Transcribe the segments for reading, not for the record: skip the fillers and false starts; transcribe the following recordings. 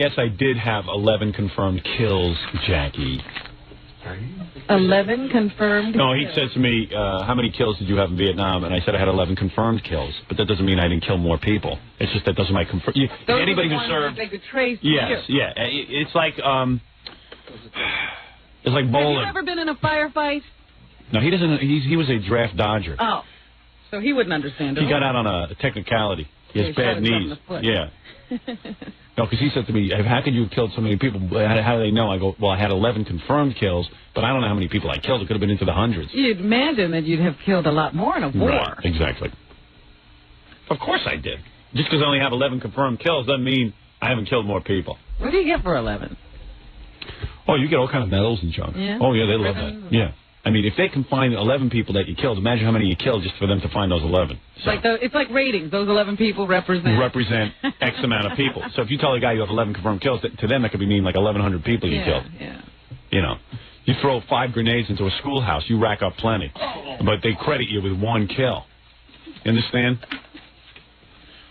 Yes, I did have 11 confirmed kills, Jackie. 11 confirmed? No, he said to me, how many kills did you have in Vietnam? And I said I had 11 confirmed kills. But that doesn't mean I didn't kill more people. It's just that doesn't make confirmed. Anybody who served... They could trace yes, you. yeah. It's like bowling. Have you ever been in a firefight? No, he doesn't. He was a draft dodger. Oh, so he wouldn't understand it. He got out on a technicality. He has bad knees. Yeah. No, because he said to me, how could you have killed so many people? How do they know? I go, well, I had 11 confirmed kills, but I don't know how many people I killed. It could have been into the hundreds. You'd imagine that you'd have killed a lot more in a war. Right, exactly. Of course I did. Just because I only have 11 confirmed kills doesn't mean I haven't killed more people. What do you get for 11? Oh, you get all kind of medals and junk. Yeah? Oh, yeah, they love that. Yeah. I mean, if they can find 11 people that you killed, imagine how many you killed just for them to find those 11. So, it's like ratings. Those 11 people represent X amount of people. So if you tell a guy you have 11 confirmed kills, to them that could mean like 1,100 people you killed. Yeah. You know, you throw 5 grenades into a schoolhouse, you rack up plenty. But they credit you with 1 kill. You understand?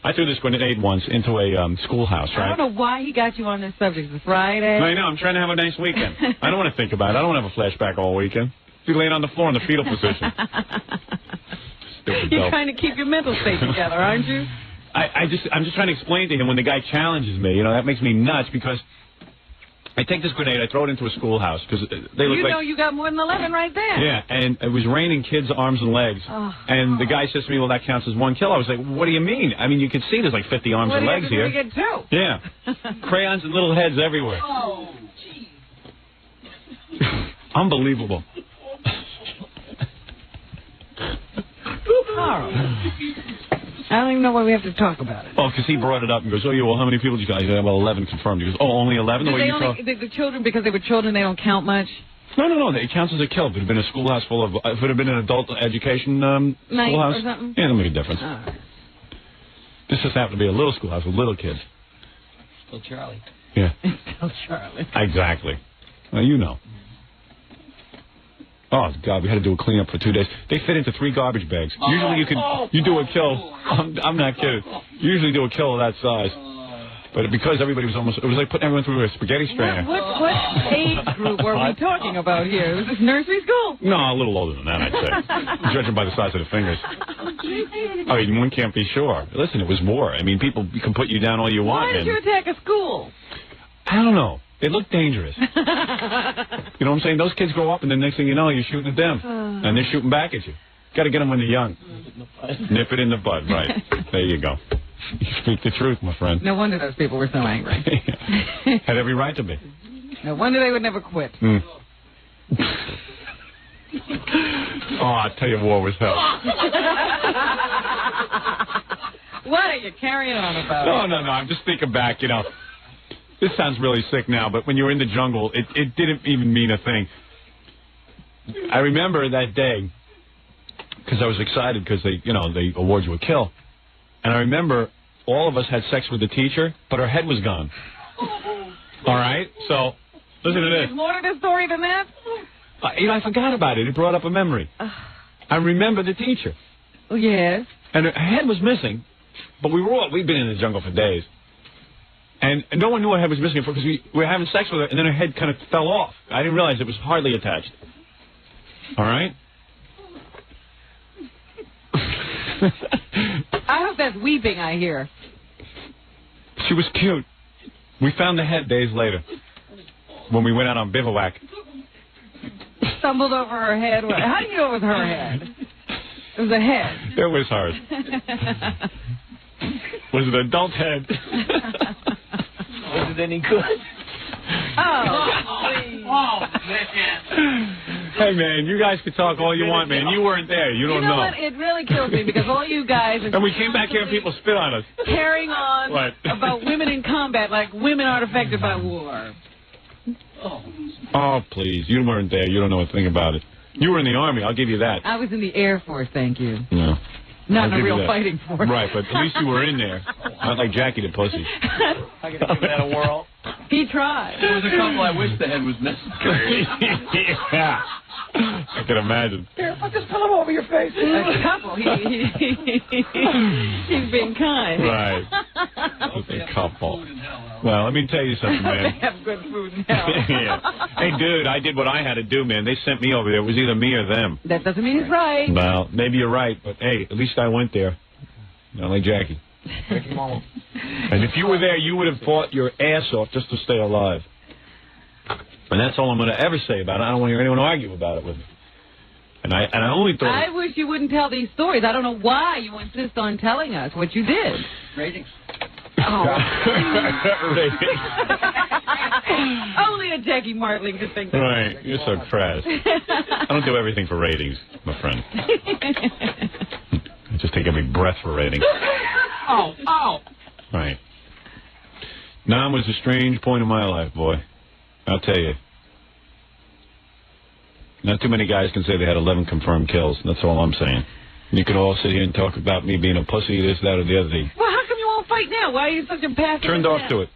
I threw this grenade once into a schoolhouse, right? I don't know why he got you on this subject. It's Friday. I know. I'm trying to have a nice weekend. I don't want to think about it. I don't want to have a flashback all weekend. Be laying on the floor in the fetal position. You're trying to keep your mental state together, aren't you? I'm just trying to explain to him when the guy challenges me. You know, that makes me nuts because I take this grenade, I throw it into a schoolhouse because they look like... You know you got more than 11 right there. Yeah, and it was raining kids' arms and legs. Oh. And the guy says to me, well, that counts as 1 kill. I was like, what do you mean? I mean, you can see there's like 50 arms and legs here. What do you get 2? Yeah. Crayons and little heads everywhere. Oh, jeez. Unbelievable. Horrible. I don't even know why we have to talk about it. Oh, because he brought it up and goes, oh, yeah, well, how many people did you guys? I said, well, 11 confirmed. He goes, oh, only 11? The children, because they were children, they don't count much? No. It counts as a kill. If it had been a schoolhouse full of... If it had been an adult education schoolhouse... or something? Yeah, it'll make a difference. All right. This just happened to be a little schoolhouse with little kids. Still Charlie. Yeah. Still Charlie. Exactly. Well, you know. Oh, God, we had to do a cleanup for 2 days. They fit into 3 garbage bags. Usually you do a kill. I'm not kidding. You usually do a kill of that size. But because everybody was almost... It was like putting everyone through a spaghetti strainer. What age group were we talking about here? Was this nursery school? No, a little older than that, I'd say. Judging by the size of the fingers. I mean, one can't be sure. Listen, it was war. I mean, people can put you down all you want. Why did you attack a school? I don't know. It looked dangerous. You know what I'm saying? Those kids grow up, and the next thing you know, you're shooting at them. And they're shooting back at you. Got to get them when they're young. Nip it in the bud, right. There you go. You speak the truth, my friend. No wonder those people were so angry. Had every right to be. No wonder they would never quit. Oh, I tell you, war was hell. What are you carrying on about? No. I'm just thinking back, you know. This sounds really sick now, but when you were in the jungle, it didn't even mean a thing. I remember that day because I was excited because they award you a kill. And I remember all of us had sex with the teacher, but her head was gone. All right? So, listen to this. There's more to this story than that? I forgot about it. It brought up a memory. I remember the teacher. Oh, yes. And her head was missing, but we'd been in the jungle for days. And no one knew her head was missing because we were having sex with her, and then her head kind of fell off. I didn't realize it was hardly attached. All right? I hope that's weeping I hear. She was cute. We found the head days later when we went out on bivouac. Stumbled over her head. How do you know it was her head? It was a head. It was hers. Was it an adult head? Was it any good? Oh, please. Oh, man. Hey, man, you guys can talk all you want, man. You weren't there. You don't know. You know what? It really kills me because all you guys... And we came back here and people spit on us. Carrying on about women in combat like women aren't affected by war. Oh, please. You weren't there. You don't know a thing about it. You were in the Army. I'll give you that. I was in the Air Force, thank you. No. Not in a real fighting force. Right, but at least you were in there. Not like Jackie the pussy. I gotta give that a whirl. He tried. There was a couple I wish the head was necessary. Yeah. I can imagine. Here, put this pillow over your face. A couple. He's being kind. Right. Just a couple. Well, let me tell you something, They man. have good food in hell. Yeah. Hey, dude, I did what I had to do, man. They sent me over there. It was either me or them. That doesn't mean it's right. Well, maybe you're right, but hey, at least I went there. Not like Jackie. And if you were there, you would have fought your ass off just to stay alive. And that's all I'm going to ever say about it. I don't want to hear anyone argue about it with me. And I only thought... I wish you wouldn't tell these stories. I don't know why you insist on telling us what you did. Ratings. Oh. Only a Jackie Martling could think that. Right. You're so crass. I don't do everything for ratings, my friend. I just take every breath for ratings. Oh, oh. Right. Nam was a strange point in my life, boy. I'll tell you. Not too many guys can say they had 11 confirmed kills. That's all I'm saying. You could all sit here and talk about me being a pussy, this, that, or the other thing. Well, how come you won't fight now? Why are you such a passive? Turned off to it.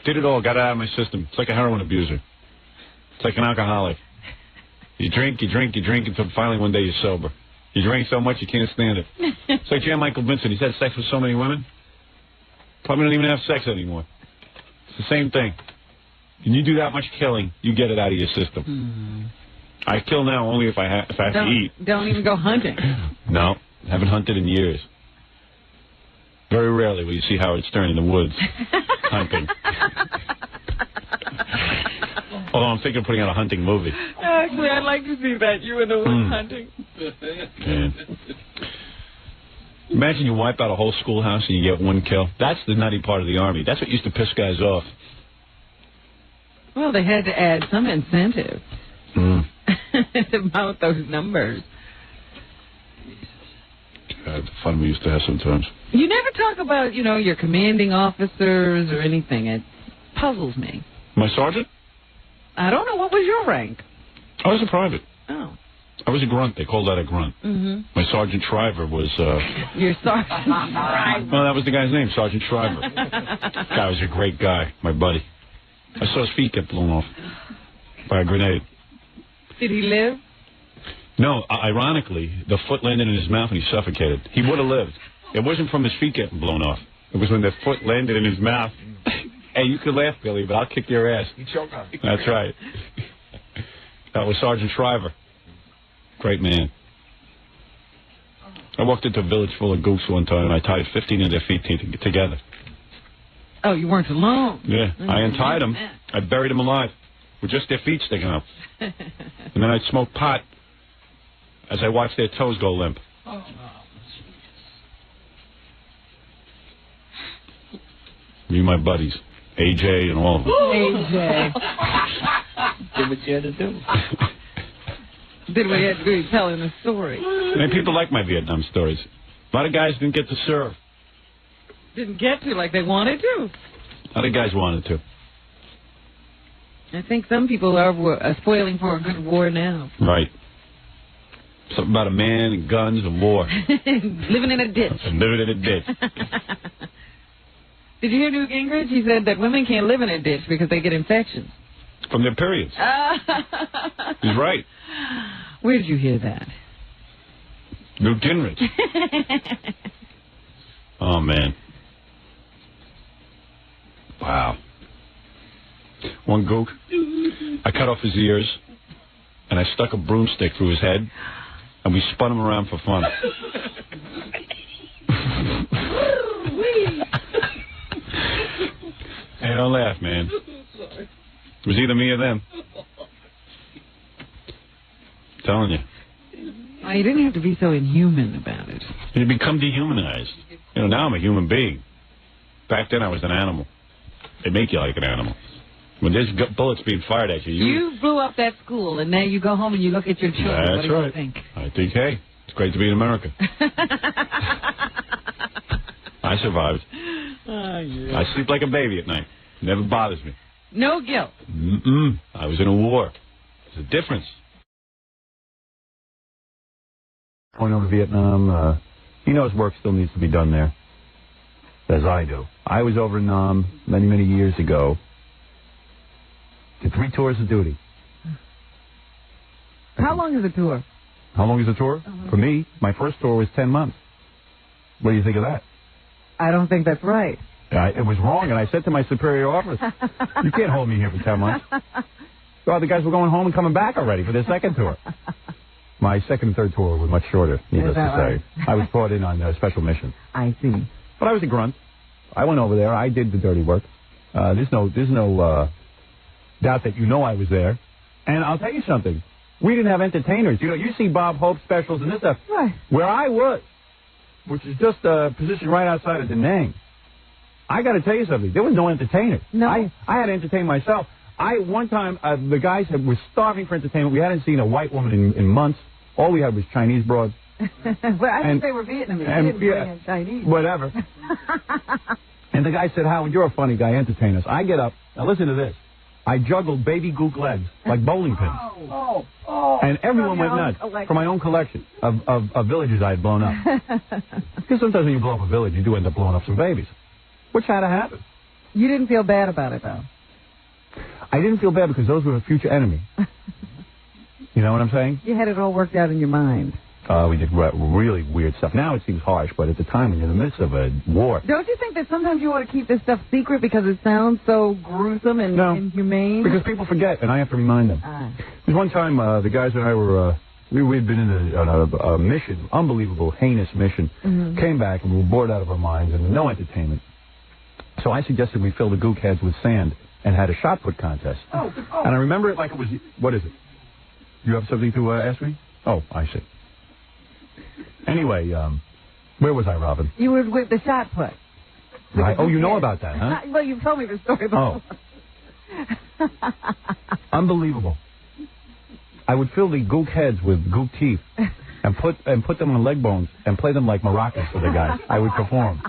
Did it all. Got it out of my system. It's like a heroin abuser. It's like an alcoholic. You drink until finally one day you're sober. You drink so much you can't stand it. It's like Jan Michael Vincent. He's had sex with so many women. Probably don't even have sex anymore. It's the same thing. When you do that much killing, you get it out of your system. I kill now only if I have to eat. Don't even go hunting. No, haven't hunted in years. Very rarely will you see Howard Stern in the woods hunting. Although I'm thinking of putting out a hunting movie. Actually, I'd like to see that. You in the woods hunting. Yeah. Imagine you wipe out a whole schoolhouse and you get one kill. That's the nutty part of the Army. That's what used to piss guys off. Well, they had to add some incentive to mount those numbers. God, the fun we used to have sometimes. You never talk about, your commanding officers or anything. It puzzles me. My sergeant? I don't know. What was your rank? I was a private. Oh. I was a grunt. They called that a grunt. Mm-hmm. My Sergeant Shriver was... Your Sergeant Shriver. Well, that was the guy's name, Sergeant Shriver. Guy was a great guy, my buddy. I saw his feet get blown off by a grenade. Did he live? No, ironically, the foot landed in his mouth and he suffocated. He would have lived. It wasn't from his feet getting blown off. It was when the foot landed in his mouth. Hey, you could laugh, Billy, but I'll kick your ass. He choked on me. That's right. That was Sergeant Shriver. Great man. I walked into a village full of goofs one time and I tied 15 of their feet together. Oh, you weren't alone. Yeah, I untied them. I buried them alive with just their feet sticking up. And then I'd smoke pot as I watched their toes go limp. Oh, Me and my buddies, AJ and all of them. AJ. did what you had to do. Did we have to do telling a story? And people like my Vietnam stories. A lot of guys didn't get to serve. Didn't get to like they wanted to. A lot of guys wanted to. I think some people are spoiling for a good war now. Right. Something about a man and guns and war. Living in a ditch. And living in a ditch. Did you hear Newt Gingrich? He said that women can't live in a ditch because they get infections. From their periods. He's right. Where did you hear that? Newt Gingrich. Oh, man. Wow. One gook, I cut off his ears, and I stuck a broomstick through his head, and we spun him around for fun. Hey, don't laugh, man. It was either me or them. I'm telling you. Oh, you didn't have to be so inhuman about it. You become dehumanized. Now I'm a human being. Back then I was an animal. They make you like an animal. When there's bullets being fired at you... You blew up that school, and now you go home and you look at your children. That's what do right. you think? I think, hey, it's great to be in America. I survived. Oh, yeah. I sleep like a baby at night. Never bothers me. No guilt. I was in a war. There's a difference. Going over to Vietnam, he knows work still needs to be done there. As I do. I was over in Nam many, many years ago. Did 3 tours of duty. How long is a tour? How long is a tour? For me, my first tour was 10 months. What do you think of that? I don't think that's right. It was wrong, and I said to my superior office, you can't hold me here for 10 months. Well, the guys were going home and coming back already for their second tour. My second and third tour were much shorter, needless to say. I was brought in on a special mission. I see. But I was a grunt. I went over there. I did the dirty work. There's no doubt that I was there. And I'll tell you something. We didn't have entertainers. You see Bob Hope specials and this stuff. Right. Where I was, which is just a position right outside of Da Nang, I got to tell you something. There was no entertainer. No. I had to entertain myself. One time, the guys were starving for entertainment. We hadn't seen a white woman in months. All we had was Chinese broads. Well, I think they were Vietnamese. They didn't bring in Chinese. Whatever. And the guy said, Howard, you're a funny guy. Entertain us. I get up. Now, listen to this. I juggled baby gook legs like bowling pins. And everyone went nuts for my own collection of villages I had blown up. Because sometimes when you blow up a village, you do end up blowing up some babies. Which had to happen. You didn't feel bad about it, though. I didn't feel bad because those were a future enemy. You know what I'm saying? You had it all worked out in your mind. We did really weird stuff. Now it seems harsh, but at the time when you're in the midst of a war... Don't you think that sometimes you want to keep this stuff secret because it sounds so gruesome and inhumane? Because people forget, and I have to remind them. There's one time the guys and I were... we had been on a mission, unbelievable, heinous mission. Came back and we were bored out of our minds and no entertainment. So I suggested we fill the gook heads with sand and had a shot put contest. And I remember it like it was... What is it? You have something to ask me? Oh, I see. Anyway, where was I, Robin? You were with the shot put. Right. Oh, you know about that, huh? Well, you've told me the story before. Unbelievable. I would fill the gook heads with gook teeth and put them on leg bones and play them like maracas for the guys. I would perform.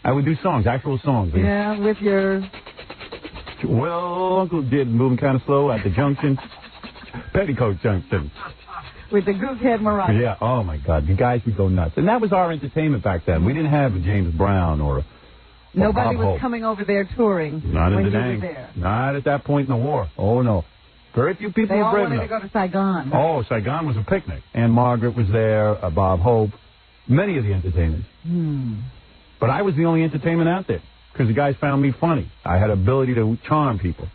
I would do songs, actual songs. Yeah, with your... Well, Uncle did moving kind of slow at the junction. Petticoat Junction. With the gook head maraca. Yeah, oh my God, the guys would go nuts. And that was our entertainment back then. We didn't have a James Brown or Nobody Bob was Hope. coming over there touring. Not in when Da you were Nang. there. Not at that point in the war. Oh, no. Very few people They were all brave wanted enough. to go to Saigon. Oh, Saigon was a picnic. Anne Margaret was there, Bob Hope, many of the entertainers. But I was the only entertainment out there because the guys found me funny. I had ability to charm people.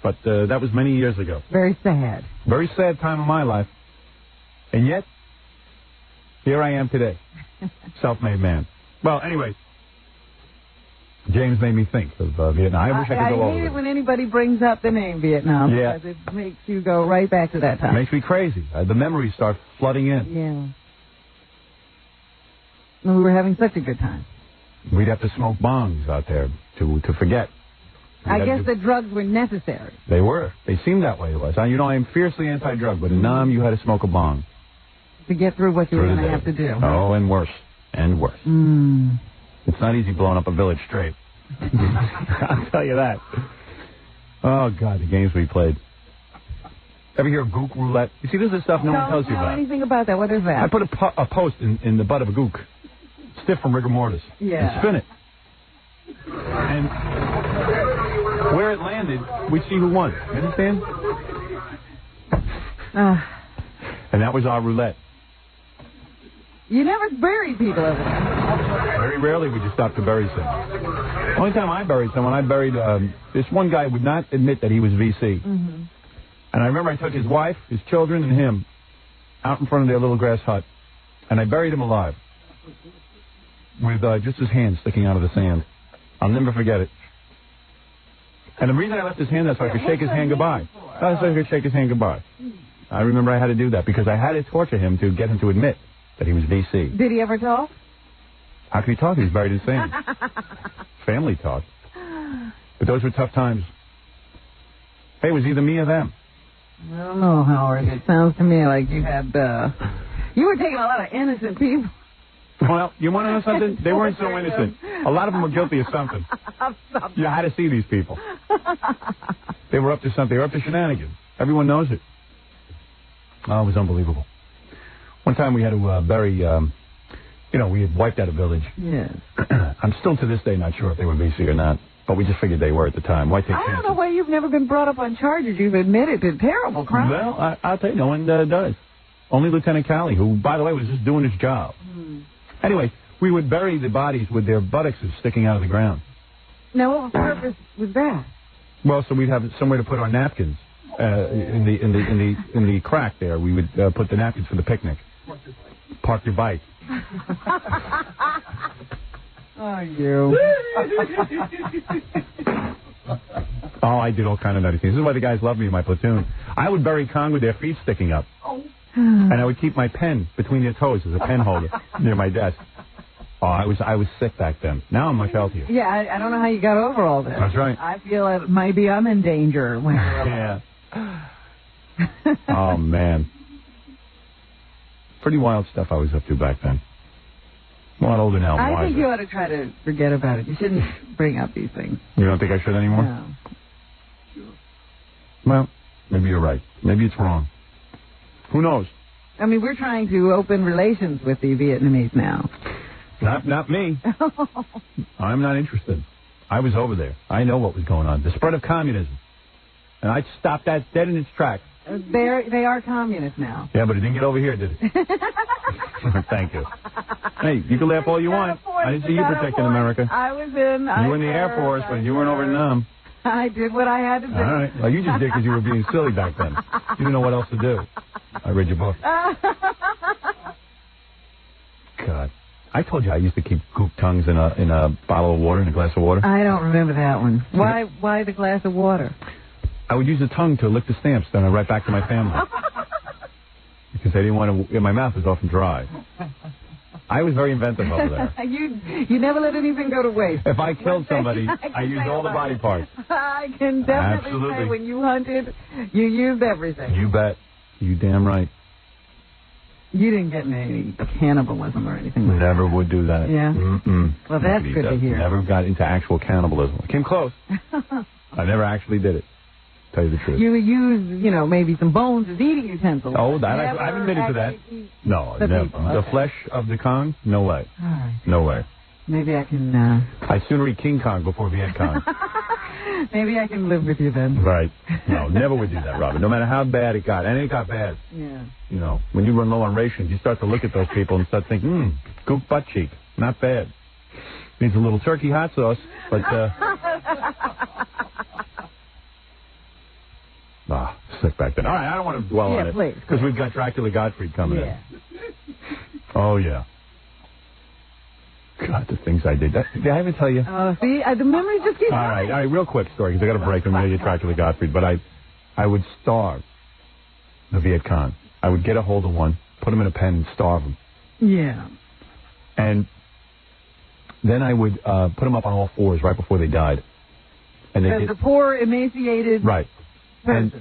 But that was many years ago. Very sad. Very sad time of my life. And yet, here I am today. Self-made man. Well, anyway, James made me think of Vietnam. I wish I could go over I hate it. it when anybody brings up the name Vietnam. Yeah. Because it makes you go right back to that time. It makes me crazy. The memories start flooding in. Yeah. And we were having such a good time. We'd have to smoke bongs out there to forget. I guess the drugs were necessary. They were. They seemed that way to us. You know, I am fiercely anti-drug, but in Nam, you had to smoke a bong. To get through what you were going to have to do. Oh, and worse. And worse. It's not easy blowing up a village straight. I'll tell you that. Oh, God, the games we played. Ever hear of gook roulette? You see, this is stuff no one tells you about. I don't know anything about that. What is that? I put a post in the butt of a gook, stiff from rigor mortis, and spin it. And where it landed, we'd see who won. You understand? And that was our roulette. You never buried people over there. Very rarely would you stop to bury someone. The only time I buried someone, I buried this one guy would not admit that he was VC. And I remember I took his wife, his children, and him out in front of their little grass hut. And I buried him alive with just his hand sticking out of the sand. I'll never forget it. And the reason I left his hand there so I could shake his hand goodbye. So I could shake his hand goodbye. I remember I had to do that because I had to torture him to get him to admit that he was VC. Did he ever talk? How could he talk? He was buried in sand. Family talk. But those were tough times. Hey, it was either me or them. I don't know, Howard. It sounds to me like you had, you were taking a lot of innocent people. Well, you want to know something? They weren't so innocent. A lot of them were guilty of something. You had to see these people. They were up to something. They were up to shenanigans. Everyone knows it. Oh, it was unbelievable. One time we had to bury, we had wiped out a village. Yes. I'm still to this day not sure if they were VC or not. But we just figured they were at the time. Why take chances? I don't know why you've never been brought up on charges. You've admitted to terrible crimes. Well, I'll tell you, no one does. Only Lieutenant Calley, who, by the way, was just doing his job. Anyway, we would bury the bodies with their buttocks sticking out of the ground. Now, what purpose was that? Well, so we'd have somewhere to put our napkins in the crack there. We would put the napkins for the picnic. Park your bike. Oh, you. Oh, I did all kind of nutty things. This is why the guys love me in my platoon. I would bury Kong with their feet sticking up. And I would keep my pen between their toes as a pen holder near my desk. Oh, I was sick back then. Now I'm much healthier. Yeah, I don't know how you got over all this. That's right. I feel like maybe I'm in danger when you're yeah. Oh, man. Pretty wild stuff I was up to back then. I'm a lot older now. I think you ought to try to forget about it. You shouldn't bring up these things. You don't think I should anymore? No. Well, maybe you're right. Maybe it's wrong. Who knows? I mean, we're trying to open relations with the Vietnamese now. Not me. I'm not interested. I was over there. I know what was going on. The spread of communism. And I stopped that dead in its tracks. They are communists now. Yeah, but it didn't get over here, did it? Thank you. Hey, you can laugh all you want. I didn't see you protecting America. I was in... You were in the Air Force, but you weren't over in Nam. I did what I had to do. All right. Well, you just did because you were being silly back then. You didn't know what else to do. I read your book. God. I told you I used to keep goop tongues in a bottle of water, in a glass of water. I don't remember that one. Why the glass of water? I would use the tongue to lick the stamps, then I'd write back to my family. Because they didn't want to... My mouth was often dry. I was very inventive over there. You never let anything go to waste. If I killed somebody, I used all the body parts. I can definitely say when you hunted, you used everything. You bet. You damn right. You didn't get into any cannibalism or anything like Never would do that. Yeah? Mm-mm. Well, that's good to hear. Never got into actual cannibalism. I came close. I never actually did it. Tell you the truth. You used, maybe some bones as eating utensils. Oh, that I've admitted to that. No, never. The flesh of the Kong? No way. All right. No way. Maybe I can... I'd sooner eat King Kong before Viet Cong. Maybe I can live with you then. Right. No, never would do that, Robin. No matter how bad it got. And it got bad. Yeah. When you run low on rations, you start to look at those people and start thinking, goop butt cheek. Not bad. Needs a little turkey hot sauce, but... sick back then. All right, I don't want to dwell on it. Because we've got Dracula Gottfried coming in. Oh, yeah. God, the things I did. Did I ever tell you? Oh, see, the memory just keeps All right, real quick story, because I got to break. I'm going to get Dracula Gottfried. But I would starve the Viet Cong. I would get a hold of one, put them in a pen, and starve them. Yeah. And then I would put them up on all fours right before they died. And the poor, emaciated person. And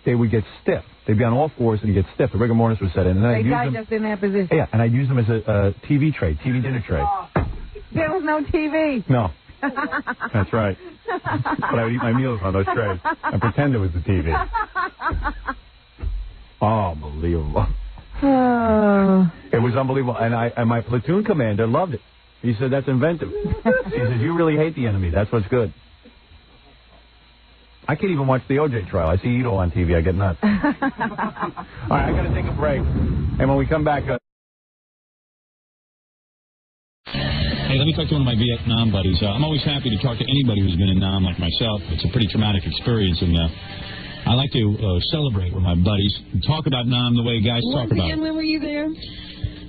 they would get stiff. They'd be on all fours and get stiff. The rigor mortis would set in. And they died just in that position. Yeah, and I'd use them as a TV dinner tray. Oh, there was no TV. No. That's right. But I would eat my meals on those trays and pretend it was the TV. Unbelievable. It was unbelievable. And my platoon commander loved it. He said, that's inventive. He says, you really hate the enemy. That's what's good. I can't even watch the OJ trial. I see Ito on TV. I get nuts. All right, I got to take a break. And when we come back... Hey, let me talk to one of my Vietnam buddies. I'm always happy to talk to anybody who's been in Nam like myself. It's a pretty traumatic experience, and I like to celebrate with my buddies and talk about Nam the way guys talk about it. When were you there?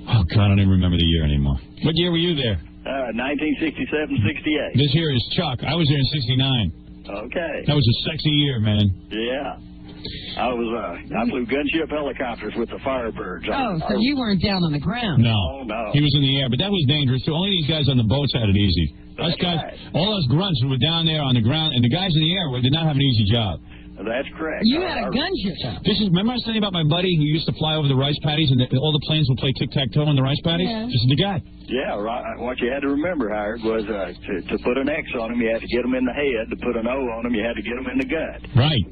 Oh, God, I don't even remember the year anymore. What year were you there? 1967, 68. This here is Chuck. I was there in 69. Okay. That was a sexy year, man. Yeah. I flew gunship helicopters with the Firebirds. Oh, so you weren't down on the ground. No. Oh, no. He was in the air, but that was dangerous, too. Only these guys on the boats had it easy. Us guys, all us grunts who were down there on the ground, and the guys in the air did not have an easy job. That's correct. You had a gunship, though. Remember I was saying about my buddy who used to fly over the rice paddies and all the planes would play tic-tac-toe on the rice paddies? Yeah. This is the guy. Yeah, right. What you had to remember, Howard, was to put an X on them, you had to get them in the head. To put an O on them, you had to get them in the gut. Right.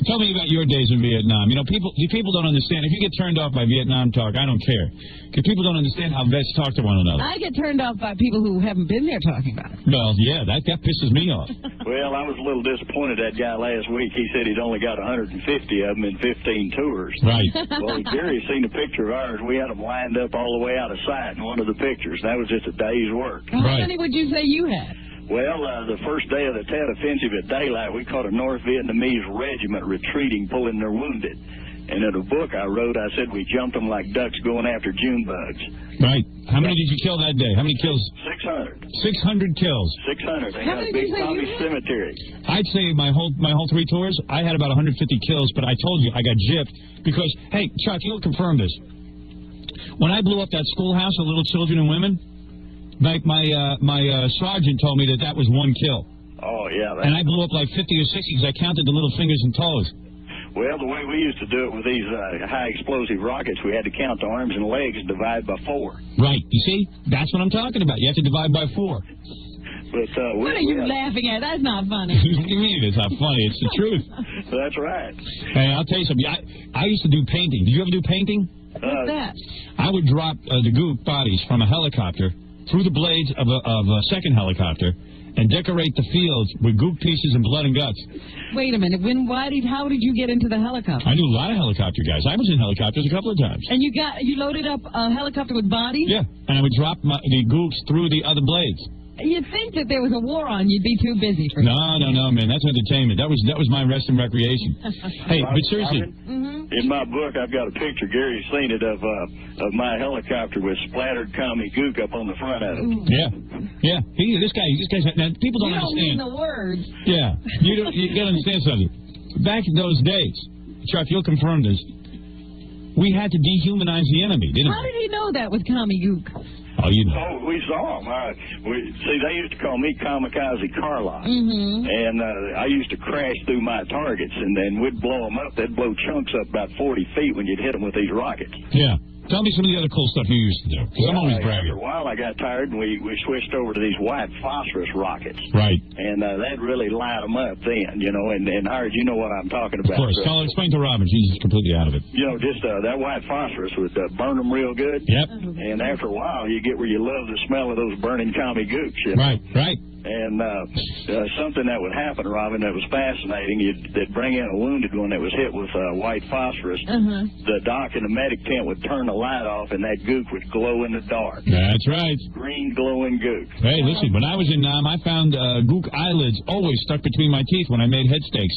Tell me about your days in Vietnam. You know, people don't understand. If you get turned off by Vietnam talk, I don't care. Because people don't understand how vets talk to one another. I get turned off by people who haven't been there talking about it. Well, yeah, that pisses me off. Well, I was a little disappointed that guy last week. He said he'd only got 150 of them in 15 tours. Right. Well, Gary's seen a picture of ours. We had them lined up all the way out of sight in one of the pictures. That was just a day's work. How many would you say you had? Well, the first day of the Tet Offensive at daylight, we caught a North Vietnamese regiment retreating, pulling their wounded. And in a book I wrote, I said we jumped them like ducks going after June bugs. Right. How many did you kill that day? How many kills? 600. 600 kills. 600. They How got many a big did you say Tommy you had? cemetery. I'd say my whole 3 tours, I had about 150 kills, but I told you I got gypped because, hey, Chuck, you'll confirm this. When I blew up that schoolhouse of little children and women, my sergeant told me that was 1 kill. Oh, yeah. And I blew up like 50 or 60 because I counted the little fingers and toes. Well, the way we used to do it with these high explosive rockets, we had to count the arms and legs and divide by 4. Right. You see? That's what I'm talking about. You have to divide by 4. But What are you laughing at? That's not funny. What do you mean? It's not funny. It's the truth. That's right. Hey, I'll tell you something. I used to do painting. Did you ever do painting? What's that? I would drop the goop bodies from a helicopter through the blades of a second helicopter and decorate the fields with goop pieces and blood and guts. Wait a minute. How did you get into the helicopter? I knew a lot of helicopter guys. I was in helicopters a couple of times. And you loaded up a helicopter with bodies? Yeah, and I would drop the goops through the other blades. You'd think that there was a war on, you'd be too busy for No, man. That's entertainment. That was my rest and recreation. Hey, but seriously. In my book, I've got a picture. Gary's seen it of my helicopter with splattered commie gook up on the front of it. Yeah. This guy's. Now, people don't understand. You don't mean the words. Yeah, you got to understand something. Back in those days, Chuck, you'll confirm this. We had to dehumanize the enemy, didn't we? How did he know that was commie gook? Oh, you know. Oh, we saw them. See, they used to call me Kamikaze Carlock. Mm-hmm. And I used to crash through my targets, and then we'd blow them up. They'd blow chunks up about 40 feet when you'd hit them with these rockets. Yeah. Tell me some of the other cool stuff you used to do, because I'm always bragging. After a while, I got tired, and we switched over to these white phosphorus rockets. Right. And that really light them up then, you know, and Howard, you know what I'm talking about. Of course. I'll explain to Robin. She's completely out of it. You know, just that white phosphorus would burn them real good. Yep. And after a while, you get where you love the smell of those burning commie gooks. You know? Right. And something that would happen, Robin, that was fascinating, they'd bring in a wounded one that was hit with white phosphorus. The doc in the medic tent would turn the light off, and that gook would glow in the dark. That's right. Green glowing gook. Hey, listen, when I was in Nam, I found gook eyelids always stuck between my teeth when I made head steaks.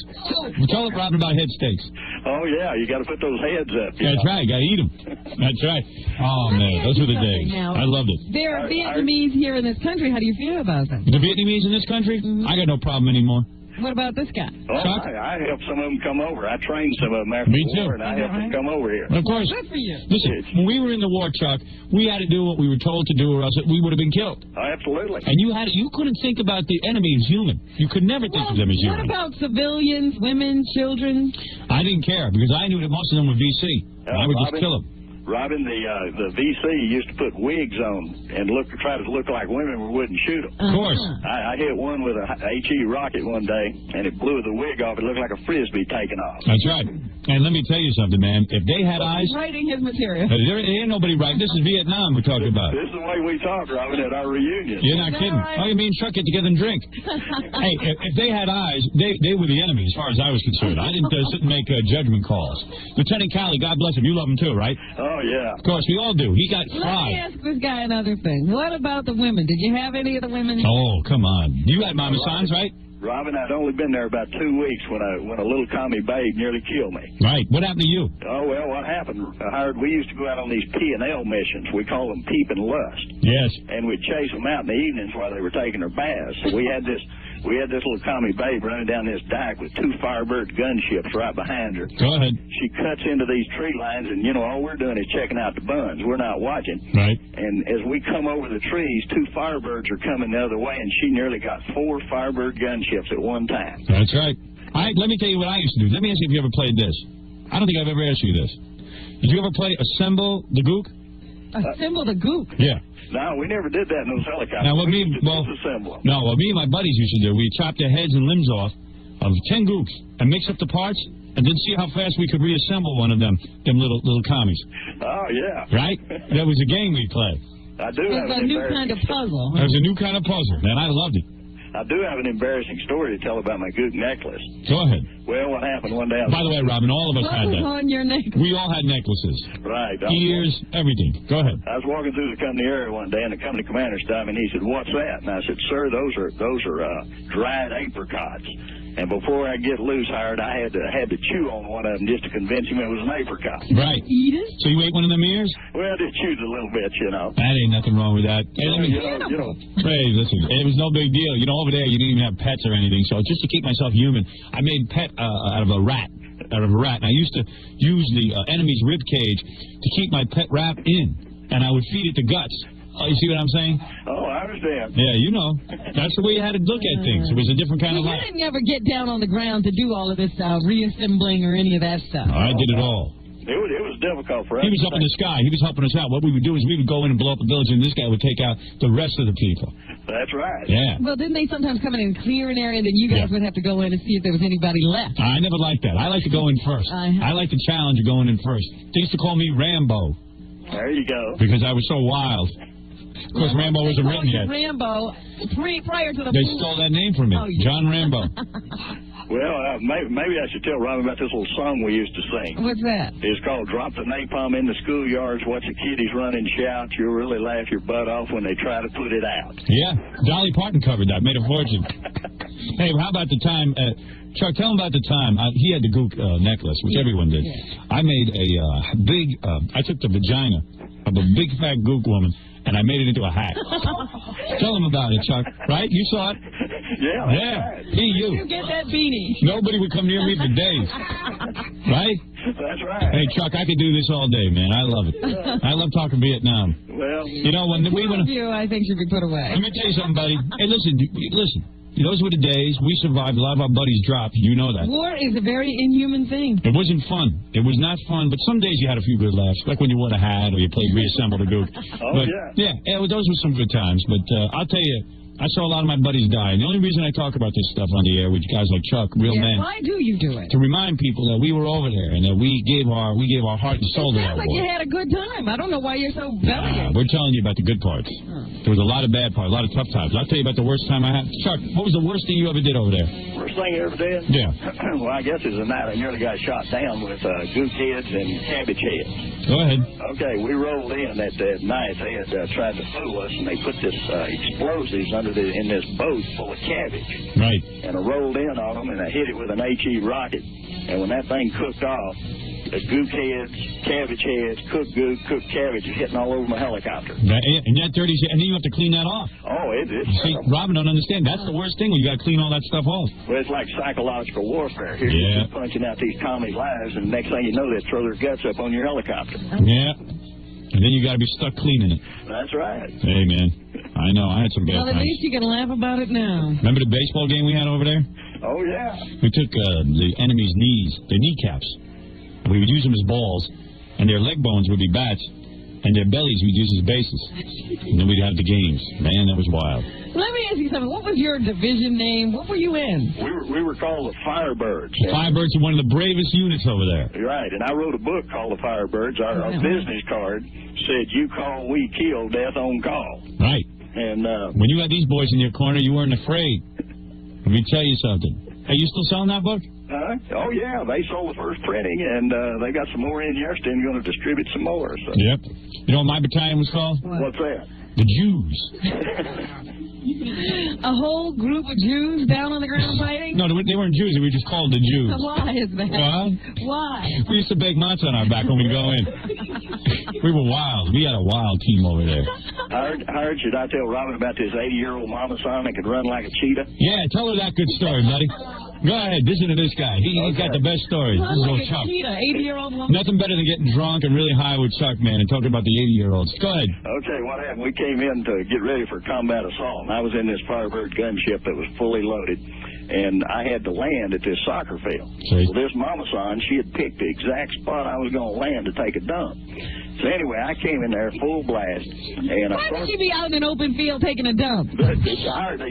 Tell Robin about head steaks. Oh, yeah, you got to put those heads up. That's right, got to eat them. That's right. Oh, man, those were the days. I loved it. There are Vietnamese here in this country. How do you feel about them? The Vietnamese in this country? I got no problem anymore. What about this guy? Oh, I helped some of them come over. I trained some of them after the war, and I helped them come over here. Of course. Good for you. Listen, when we were in the war, Chuck, we had to do what we were told to do, or else we would have been killed. Absolutely. And you couldn't think about the enemy as human. You could never think of them as human. What about civilians, women, children? I didn't care, because I knew that most of them were VC. I would just kill them. Robin, the VC used to put wigs on and try to look like women. We wouldn't shoot them. Of course. I hit one with a HE rocket one day, and it blew the wig off. It looked like a frisbee taking off. That's right. And let me tell you something, man. If they had eyes... He's writing his material. There ain't nobody writing. This is Vietnam we're talking about. This is the way we talk, Robin, at our reunion. You're not kidding. Right? Oh, you mean Chuck, get together and drink. Hey, if they had eyes, they were the enemy as far as I was concerned. I didn't sit and make judgment calls. Lieutenant Cowley, God bless him. You love him too, right? Oh, yeah. Of course, we all do. He got Let fried. me ask this guy another thing. What about the women? Did you have any of the women? Oh, come on. You had Mama Sans, right? Robin, I'd only been there about 2 weeks when a little commie babe nearly killed me. Right. What happened to you? Oh, well, what happened, Howard, we used to go out on these P&L missions. We call them peep and lust. Yes. And we'd chase them out in the evenings while they were taking their baths. So we had this little commie babe running down this dike with 2 Firebird gunships right behind her. Go ahead. She cuts into these tree lines, and, you know, all we're doing is checking out the buns. We're not watching. Right. And as we come over the trees, 2 Firebirds are coming the other way, and she nearly got 4 Firebird gunships at one time. That's right. Let me tell you what I used to do. Let me ask you if you ever played this. I don't think I've ever asked you this. Did you ever play Assemble the Gook? Assemble the Gook? Yeah. No, we never did that in those helicopters. Now, what me and my buddies used to do, we chopped their heads and limbs off of 10 gooks and mix up the parts and then see how fast we could reassemble one of them little commies. Oh, yeah. Right? That was a game we played. I do It have was a an new kind of puzzle. It was a new kind of puzzle, man. I loved it. I do have an embarrassing story to tell about my gook necklace. Go ahead. Well, what happened one day... By the way, Robin, all of us had that. What was on your necklace? We all had necklaces. Right. Ears, everything. Go ahead. I was walking through the company area one day, and the company commander stopped me, and he said, "What's that?" And I said, "Sir, those are dried apricots." And before I get loose, Howard, I had to chew on one of them just to convince him it was an apricot. Right. Eat it? So you ate one of them ears? Well, I just chewed a little bit, you know. That ain't nothing wrong with that. Hey, Hey, listen, it was no big deal. You know, over there, you didn't even have pets or anything. So just to keep myself human, I made pet out of a rat. And I used to use the enemy's rib cage to keep my pet rat in, and I would feed it the guts. Oh, you see what I'm saying? Oh, I understand. Yeah, you know. That's the way you had to look at things. It was a different kind of life. You didn't ever get down on the ground to do all of this reassembling or any of that stuff. I did it all. It was difficult for us. He was up in the sky. He was helping us out. What we would do is we would go in and blow up a village, and this guy would take out the rest of the people. That's right. Yeah. Well, didn't they sometimes come in and clear an area, then you guys would have to go in and see if there was anybody left? I never liked that. I like to go in first. I like the challenge of going in first. They used to call me Rambo. There you go. Because I was so wild. Of course, Rambo wasn't written yet. Rambo, prior to the... They stole that name from me. Oh, yeah. John Rambo. Well, maybe I should tell Robin about this little song we used to sing. What's that? It's called Drop the Napalm in the Schoolyards, Watch the Kiddies Run and Shout. You'll really laugh your butt off when they try to put it out. Yeah, Dolly Parton covered that, made a fortune. Hey, how about the time... Chuck, tell him about the time. He had the gook necklace, which everyone did. Yeah. I made a big... I took the vagina of a big fat gook woman, and I made it into a hat. Tell him about it, Chuck. Right? You saw it? Yeah. Right. You. You get that beanie. Nobody would come near me for days. Right? That's right. Hey, Chuck, I could do this all day, man. I love it. I love talking Vietnam. Well, you know, when we went... I think should be put away. Let me tell you something, buddy. Hey, listen. Those were the days we survived. A lot of our buddies dropped. You know that. War is a very inhuman thing. It wasn't fun. It was not fun. But some days you had a few good laughs, like when you wore a hat or you played Reassemble the Gook. Oh, but, yeah. Yeah, those were some good times. But I'll tell you, I saw a lot of my buddies die. And the only reason I talk about this stuff on the air with guys like Chuck, real men. Why do you do it? To remind people that we were over there and that we gave our heart and soul to that war. It sounds like you had a good time. I don't know why you're so belly. We're telling you about the good parts. There was a lot of bad parts, a lot of tough times. I'll tell you about the worst time I had. Chuck, what was the worst thing you ever did over there? Worst thing I ever did? Yeah. Well, I guess it was a night I nearly got shot down with gook heads and cabbage heads. Go ahead. Okay, we rolled in that night. They had tried to fool us, and they put this explosives in this boat full of cabbage. Right. And I rolled in on them, and I hit it with an HE rocket. And when that thing cooked off, the gook heads, cabbage heads, cooked gook, cooked cabbage is hitting all over my helicopter. And that dirty shit, and then you have to clean that off. Oh, it's See, Robin don't understand. That's the worst thing when you got to clean all that stuff off. Well, it's like psychological warfare. Here you're just punching out these commies' lives, and the next thing you know, they throw their guts up on your helicopter. Yeah. And then you got to be stuck cleaning it. That's right. Hey, man. I know. I had some bad times. Well, at least you can laugh about it now. Remember the baseball game we had over there? Oh, yeah. We took the enemy's knees, their kneecaps. We would use them as balls, and their leg bones would be bats, and their bellies we'd use as bases. And then we'd have the games. Man, that was wild. Let me ask you something. What was your division name? What were you in? We were called the Firebirds. The Firebirds are one of the bravest units over there. Right, and I wrote a book called The Firebirds. Our business card said, "You call, we kill, death on call." Right. And when you had these boys in your corner, you weren't afraid. Let me tell you something. Are you still selling that book? Oh, yeah. They sold the first printing, and they got some more in yesterday and going to distribute some more. So. Yep. You know what my battalion was called? What's that? The Jews. A whole group of Jews down on the ground fighting? No, they weren't Jews. They were just called the Jews. Why is that? Why? We used to bake matzo on our back when we'd go in. We were wild. We had a wild team over there. Howard, should I tell Robin about this 80-year-old mama son that could run like a cheetah? Yeah, tell her that good story, buddy. Go ahead, listen to this guy. He's got the best stories. This is old Chuck. 80-year-old woman. Nothing better than getting drunk and really high with Chuck, man, and talking about the 80-year-olds. Go ahead. Okay, what happened? We came in to get ready for combat assault, and I was in this Firebird gunship that was fully loaded. and I had to land at this soccer field. See? Well, this mama son, she had picked the exact spot I was going to land to take a dump. So anyway, I came in there full blast, and Why would you be out in an open field taking a dump? They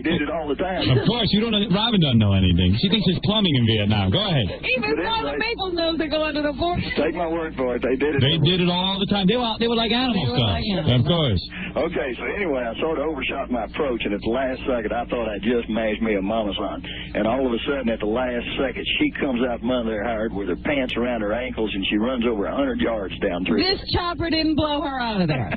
did it all the time. Of course, you don't know. Robin doesn't know anything. She thinks it's plumbing in Vietnam. Go ahead. Even Father Maples knows they go under the porch. Take my word for it. They did it. They did it all the time. They were like animal stuff. Of course. Okay, so anyway, I sort of overshot my approach, and at the last second, I thought I just mashed me a mama son. And all of a sudden, at the last second, she comes out from under there hard with her pants around her ankles, and she runs over 100 yards down through. This chopper didn't blow her out of there.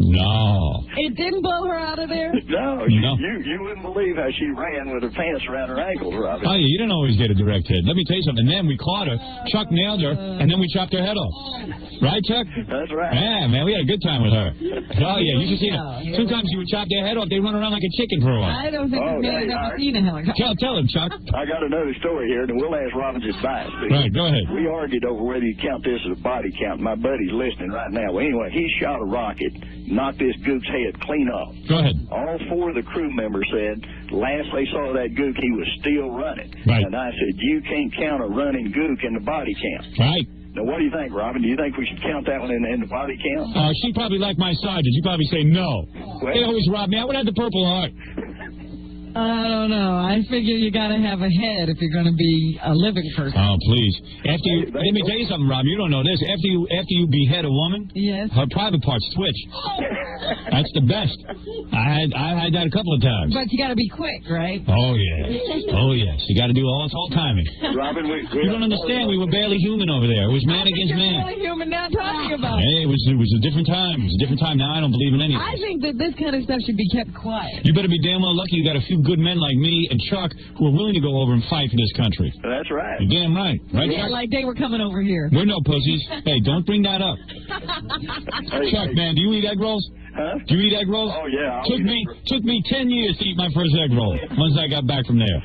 No. It didn't blow her out of there? No. You wouldn't believe how she ran with her pants around her ankles, Robin. Oh, yeah, you don't always get a direct hit. Let me tell you something. Then we caught her. Chuck nailed her, and then we chopped her head off. Right, Chuck? That's right. Yeah, man, we had a good time with her. Oh, yeah, you should see it. Sometimes you would chop their head off, they run around like a chicken for a while. I don't think this man has ever seen a helicopter. Tell him, Chuck. I got another story here, and we'll ask Robin's advice. Right, go ahead. We argued over whether you count this as a body count. My buddy's listening right now. Well, anyway, he shot a rocket, knocked this gook's head clean off. Go ahead. All 4 of the crew members said last they saw that gook, he was still running. Right. And I said, you can't count a running gook in the body count. Right. Now, what do you think, Robin? Do you think we should count that one in the body count? She probably like my sergeant. She'd probably say no. Well, They always rob me. I would have the Purple Heart. I don't know. I figure you got to have a head if you're going to be a living person. Oh, please. Let me tell you something, Rob. You don't know this. After you behead a woman, yes, her private parts twitch. That's the best. I had that a couple of times. But you got to be quick, right? Oh, yes. Oh, yes. You got to do all timing. Robin, you don't understand. We were barely human over there. It was man against man. Barely human now talking about. Hey, it was a different time. It was a different time. Now I don't believe in anything. I think that this kind of stuff should be kept quiet. You better be damn well lucky you got a few good men like me and Chuck who are willing to go over and fight for this country. That's right. You're damn right. Right, yeah, Chuck? like they were coming over here. We're no pussies. Hey, don't bring that up. Chuck, man, do you eat egg rolls? Huh? Do you eat egg rolls? Oh, yeah. Took me 10 years to eat my first egg roll once I got back from there.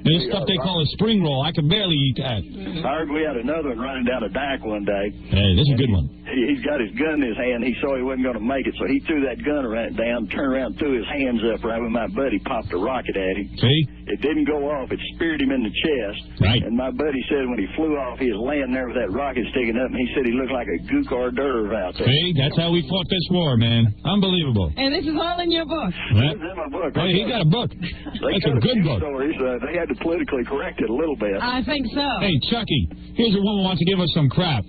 This stuff they call a spring roll. I could barely eat that. I heard we had another one running down a dyke one day. Hey, this is a good one. He's got his gun in his hand. He saw he wasn't going to make it, so he threw that gun down, turned around, threw his hands up right when my buddy popped a rocket at him. See? It didn't go off. It speared him in the chest. Right. And my buddy said when he flew off, he was laying there with that rocket sticking up, and he said he looked like a gook hors d'oeuvre out there. See? That's how we fought this war, man. Unbelievable. And this is all in your book. Yeah. It's in my book. Oh, he got a book. That's a good book. Stories. They had to politically correct it a little bit. I think so. Hey, Chucky, here's a woman who wants to give us some crap.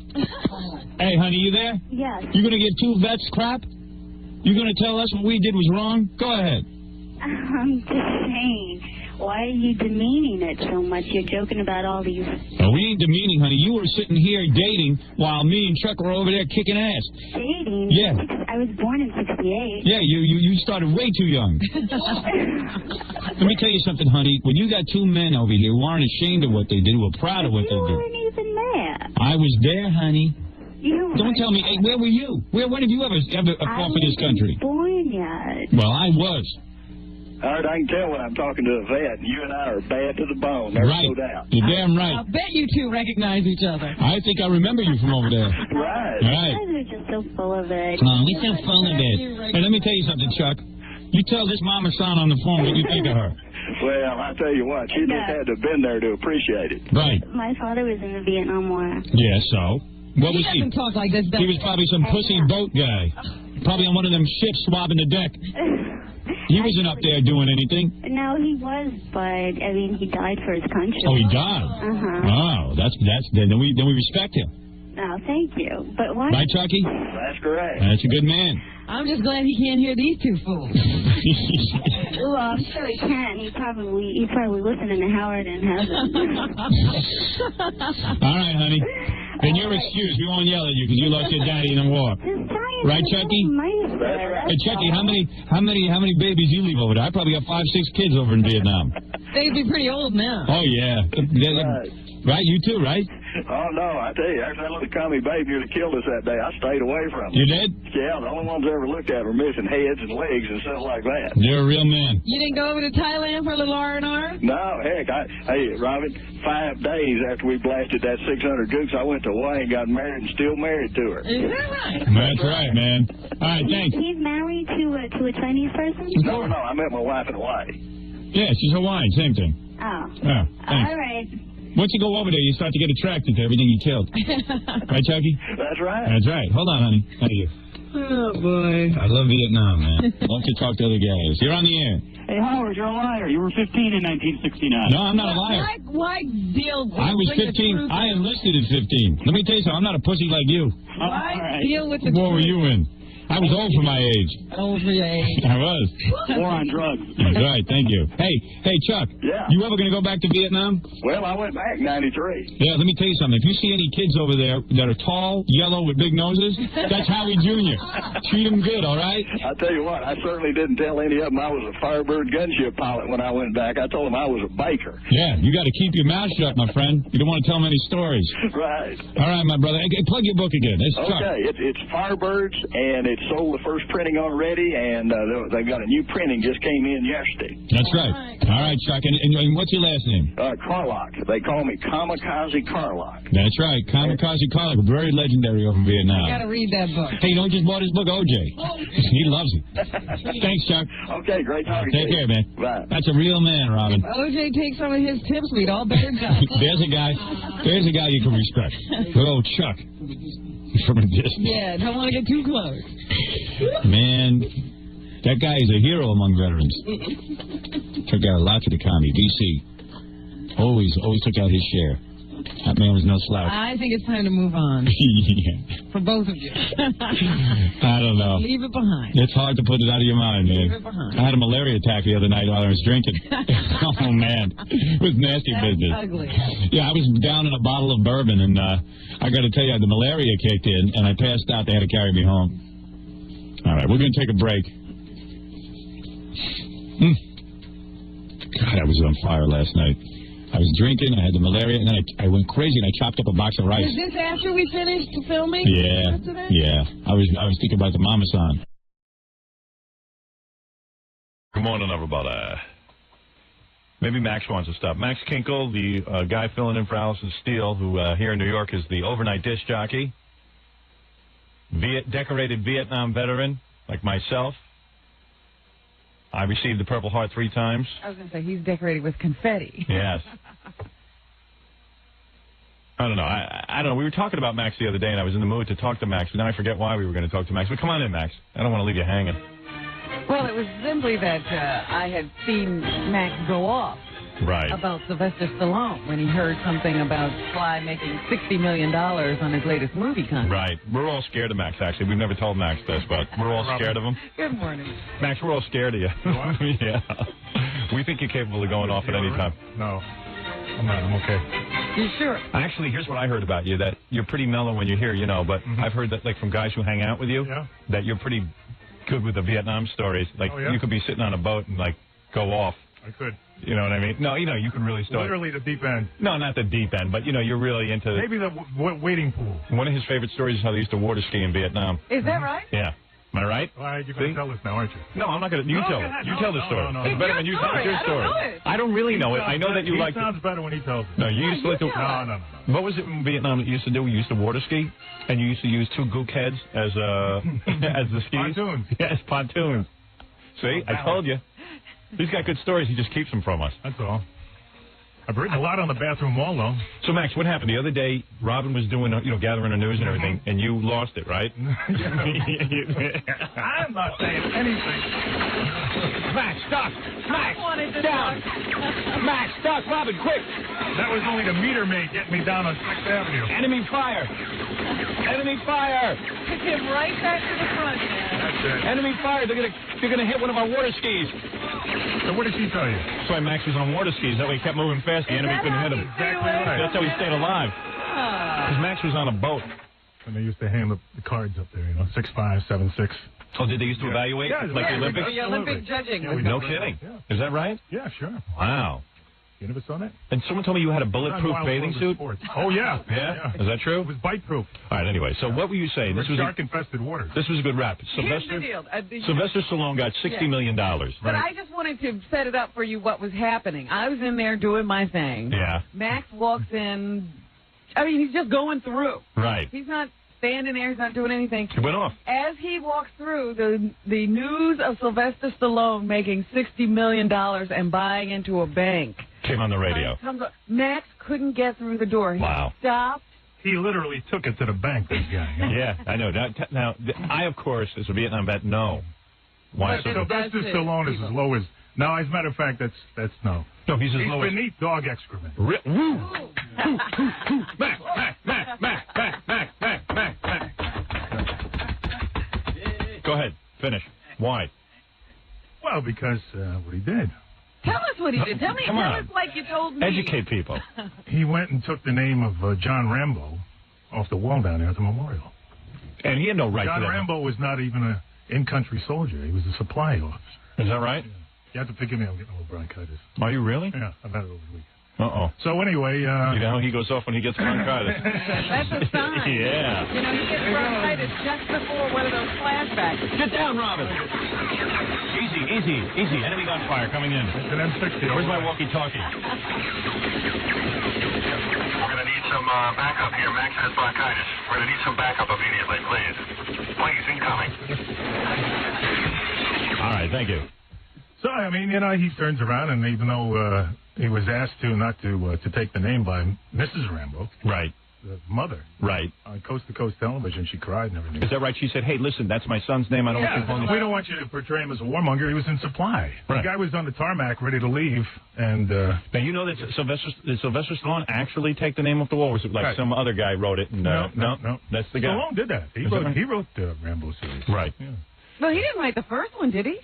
Hey, honey, you there? Yes. You going to give 2 vets crap? You going to tell us what we did was wrong? Go ahead. I'm just saying, why are you demeaning it so much? You're joking about all these... No, we ain't demeaning, honey. You were sitting here dating while me and Chuck were over there kicking ass. Dating? Yeah. I was born in 68. Yeah, you started way too young. Let me tell you something, honey. When you got 2 men over here who aren't ashamed of what they did, who are proud of what they You did. weren't even there. I was there, honey. You Don't tell me. Hey, where were you? When have you ever fought for this country? I wasn't born yet. Well, I was. All right, I can tell when I'm talking to a vet, and you and I are bad to the bone. There's Right. no doubt. You're damn right. I'll bet you 2 recognize each other. I think I remember you from over there. Right. Right. You guys are just so full of it. Oh, we so full of it. Hey, let me tell you something, Chuck. You tell this Mama San on the phone what you think of her. Well, I tell you what, she just had to have been there to appreciate it. Right. My father was in the Vietnam War. Yeah, so? What was He he? doesn't talk like this, does He was probably some pussy boat guy. Probably on one of them ships swabbing the deck. He wasn't up there doing anything. No, he was, but I mean, he died for his country. Oh, he died. Oh, that's then we respect him. Oh, thank you. But why? Right, Chucky? That's correct. That's a good man. I'm just glad he can't hear these 2 fools. Well, I'm sure he can. He's probably listening to Howard in heaven. All right, honey. Then you're excused. We won't yell at you because you lost your daddy in the war. Right, Chucky? Hey, Chucky, how many babies you leave over there? I probably got 5, 6 kids over in Vietnam. They'd be pretty old now. Oh yeah. Right, you too, right? Oh, no, I tell you, after that little commie baby that killed us that day, I stayed away from them. You did? Yeah, the only ones I ever looked at were missing heads and legs and stuff like that. You're a real man. You didn't go over to Thailand for a little R&R? No, heck, hey, Robin, 5 days after we blasted that 600 gooks, I went to Hawaii and got married and still married to her. Is that right? That's right, man. All right, thanks. He's married to a Chinese person? No, I met my wife in Hawaii. Yeah, she's Hawaiian, same thing. Oh. Yeah, All right. once you go over there, you start to get attracted to everything you killed. Right, Chucky? That's right. That's right. Hold on, honey. Thank you. Oh, boy. I love Vietnam, man. Love to talk to other guys. You're on the air. Hey, Howard, you're a liar. You were 15 in 1969. No, I'm not a liar. Why deal with I was bring the 15. truth I in? enlisted at 15. Let me tell you something. I'm not a pussy like you. Why deal with the What were truth? you in? I was old for my age. Old for your age. I was. War on drugs. That's right. Thank you. Hey, Chuck. Yeah. You ever going to go back to Vietnam? Well, I went back in 93. Yeah, let me tell you something. If you see any kids over there that are tall, yellow, with big noses, that's Howie Jr. Treat them good, all right? I tell you what, I certainly didn't tell any of them I was a Firebird gunship pilot when I went back. I told them I was a biker. Yeah, you got to keep your mouth shut, my friend. You don't want to tell them any stories. Right. All right, my brother. Hey, plug your book again. It's Chuck. Okay, it's Firebirds, and it sold the first printing already, and they've got a new printing just came in yesterday. That's right. All right, Chuck. And what's your last name? Carlock. They call me Kamikaze Carlock. That's right. Kamikaze Carlock, very legendary over in Vietnam. You gotta read that book. Hey, you know who just bought his book? OJ. He loves it. Thanks, Chuck. Okay, great talking to you. Take care, man. Bye. That's a real man, Robin. OJ takes some of his tips. We'd all better go. There's a guy you can respect. Good old Chuck. From a distance. Yeah, don't want to get too close. Man, that guy is a hero among veterans. Took out a lot to the commie. DC. Always took out his share. That man was no slouch. I think it's time to move on. Yeah. For both of you. I don't know. Leave it behind. It's hard to put it out of your mind, man. Leave it behind. I had a malaria attack the other night while I was drinking. Oh, man. It was nasty That's business. ugly. Yeah, I was down in a bottle of bourbon, and I got to tell you, the malaria kicked in, and I passed out. They had to carry me home. All right, we're going to take a break. God, I was on fire last night. I was drinking, I had the malaria, and then I went crazy, and I chopped up a box of rice. Is this after we finished filming? Yeah, yeah. I was thinking about the Mama San. Good morning, everybody. Maybe Max wants to stop. Max Kinkle, the guy filling in for Allison Steele, who here in New York is the overnight disc jockey. Decorated Vietnam veteran, like myself. I received the Purple Heart 3 times. I was going to say, he's decorated with confetti. Yes. I don't know. I don't know. We were talking about Max the other day, and I was in the mood to talk to Max, but now I forget why we were going to talk to Max. But come on in, Max. I don't want to leave you hanging. Well, it was simply that I had seen Max go off Right. about Sylvester Stallone when he heard something about Sly making $60 million on his latest movie contract. Right. We're all scared of Max, actually. We've never told Max this, but we're all scared of him. Good morning. Max, we're all scared of you. Yeah. We think you're capable of going off at any time. No, I'm not. I'm okay. You sure? Actually, here's what I heard about you, that you're pretty mellow when you're here, you know, but I've heard that, like, from guys who hang out with you, that you're pretty good with the Vietnam stories. Like, you could be sitting on a boat and, like, go off. I could. You know what I mean? No, you know, you can really start. Literally the deep end. No, not the deep end, but, you know, you're really into... Maybe the wading pool. One of his favorite stories is how they used to water ski in Vietnam. Is that right? Yeah. Am I right? All right, you're going to tell us now, aren't you? No, I'm not going to. You tell it. You tell the story. No. It's better when you tell it. Your story. I don't really know it. I know that you like. It sounds better when he tells it. No, you used to like to. No. What was it in Vietnam that you used to do? We used to water ski, and you used to use 2 gook heads as as the skis. Pontoons. Yes, pontoons. See, I told you. He's got good stories. He just keeps them from us. That's all. I've written a lot on the bathroom wall, though. So, Max, what happened? The other day, Robin was doing, gathering her news and everything, and you lost it, right? I'm not saying anything. Max, duck! Max, down! Max, duck! Robin, quick! That was only the meter maid getting me down on 6th Avenue. Enemy fire! Enemy fire! Took him right back to the front, man. That's it. Enemy fire! They're gonna hit one of our water skis. So what did she tell you? That's why Max was on water skis. That way he kept moving fast. The enemy couldn't hit him. Exactly right. That's how he stayed alive. Because Max was on a boat. And they used to hand the cards up there, 6'5", 7'6". Oh, did they used to evaluate like the Olympics? The Olympic judging. Yeah, No kidding. Yeah. Is that right? Yeah, sure. Wow. You never saw that? And someone told me you had a bulletproof bathing suit. Oh, yeah. Yeah? Is that true? It was bite-proof. All right, anyway, so what were you saying? This was shark-infested waters. This was a good rap. Here's the deal. Sylvester Stallone got $60 million. But I just wanted to set it up for you what was happening. I was in there doing my thing. Yeah. Max walks in. I mean, he's just going through. Right. He's not standing there. He's not doing anything. He went off. As he walks through, the news of Sylvester Stallone making $60 million and buying into a bank came on the radio. Max couldn't get through the door. He stopped. He literally took it to the bank, this guy. Yeah, I know. Now, I, of course, as a Vietnam vet, know. Why? Sylvester Stallone is as low as... No, as a matter of fact, that's no. No, he's as low as... He's beneath dog excrement. Mac. Go ahead. Finish. Why? Well, because what he did. Tell us what he did. Tell us like you told me. Educate people. He went and took the name of John Rambo off the wall down there at the memorial. And he had no right to that. John Rambo was not even an in-country soldier. He was a supply officer. Is that right? Yeah. You have to forgive me. I'm getting a little bronchitis. Are you really? Yeah, I've had it over the weekend. Uh-oh. So anyway... you know, he goes off when he gets bronchitis. That's a sign. Yeah. You know, he gets bronchitis just before one of those flashbacks. Get down, Robin. Easy. Enemy gunfire coming in. It's an M60. Where's my walkie-talkie? We're going to need some backup here. Max has bronchitis. We're going to need some backup immediately, please. Please, incoming. All right, thank you. So, I mean, you know, he turns around, and even though he was asked not to take the name by Mrs. Rambo, right, the mother, right, on coast-to-coast television, she cried and everything. Is that right? She said, "Hey, listen, that's my son's name. I don't want you to we don't want you to portray him as a warmonger. He was in supply. Right. The guy was on the tarmac, ready to leave, and now you know that did Sylvester Stallone actually take the name off the wall? Or was it like some other guy wrote it? And, no, that's the guy. Stallone did that. He wrote the Rambo series. Right. Yeah. Well, he didn't write the first one, did he?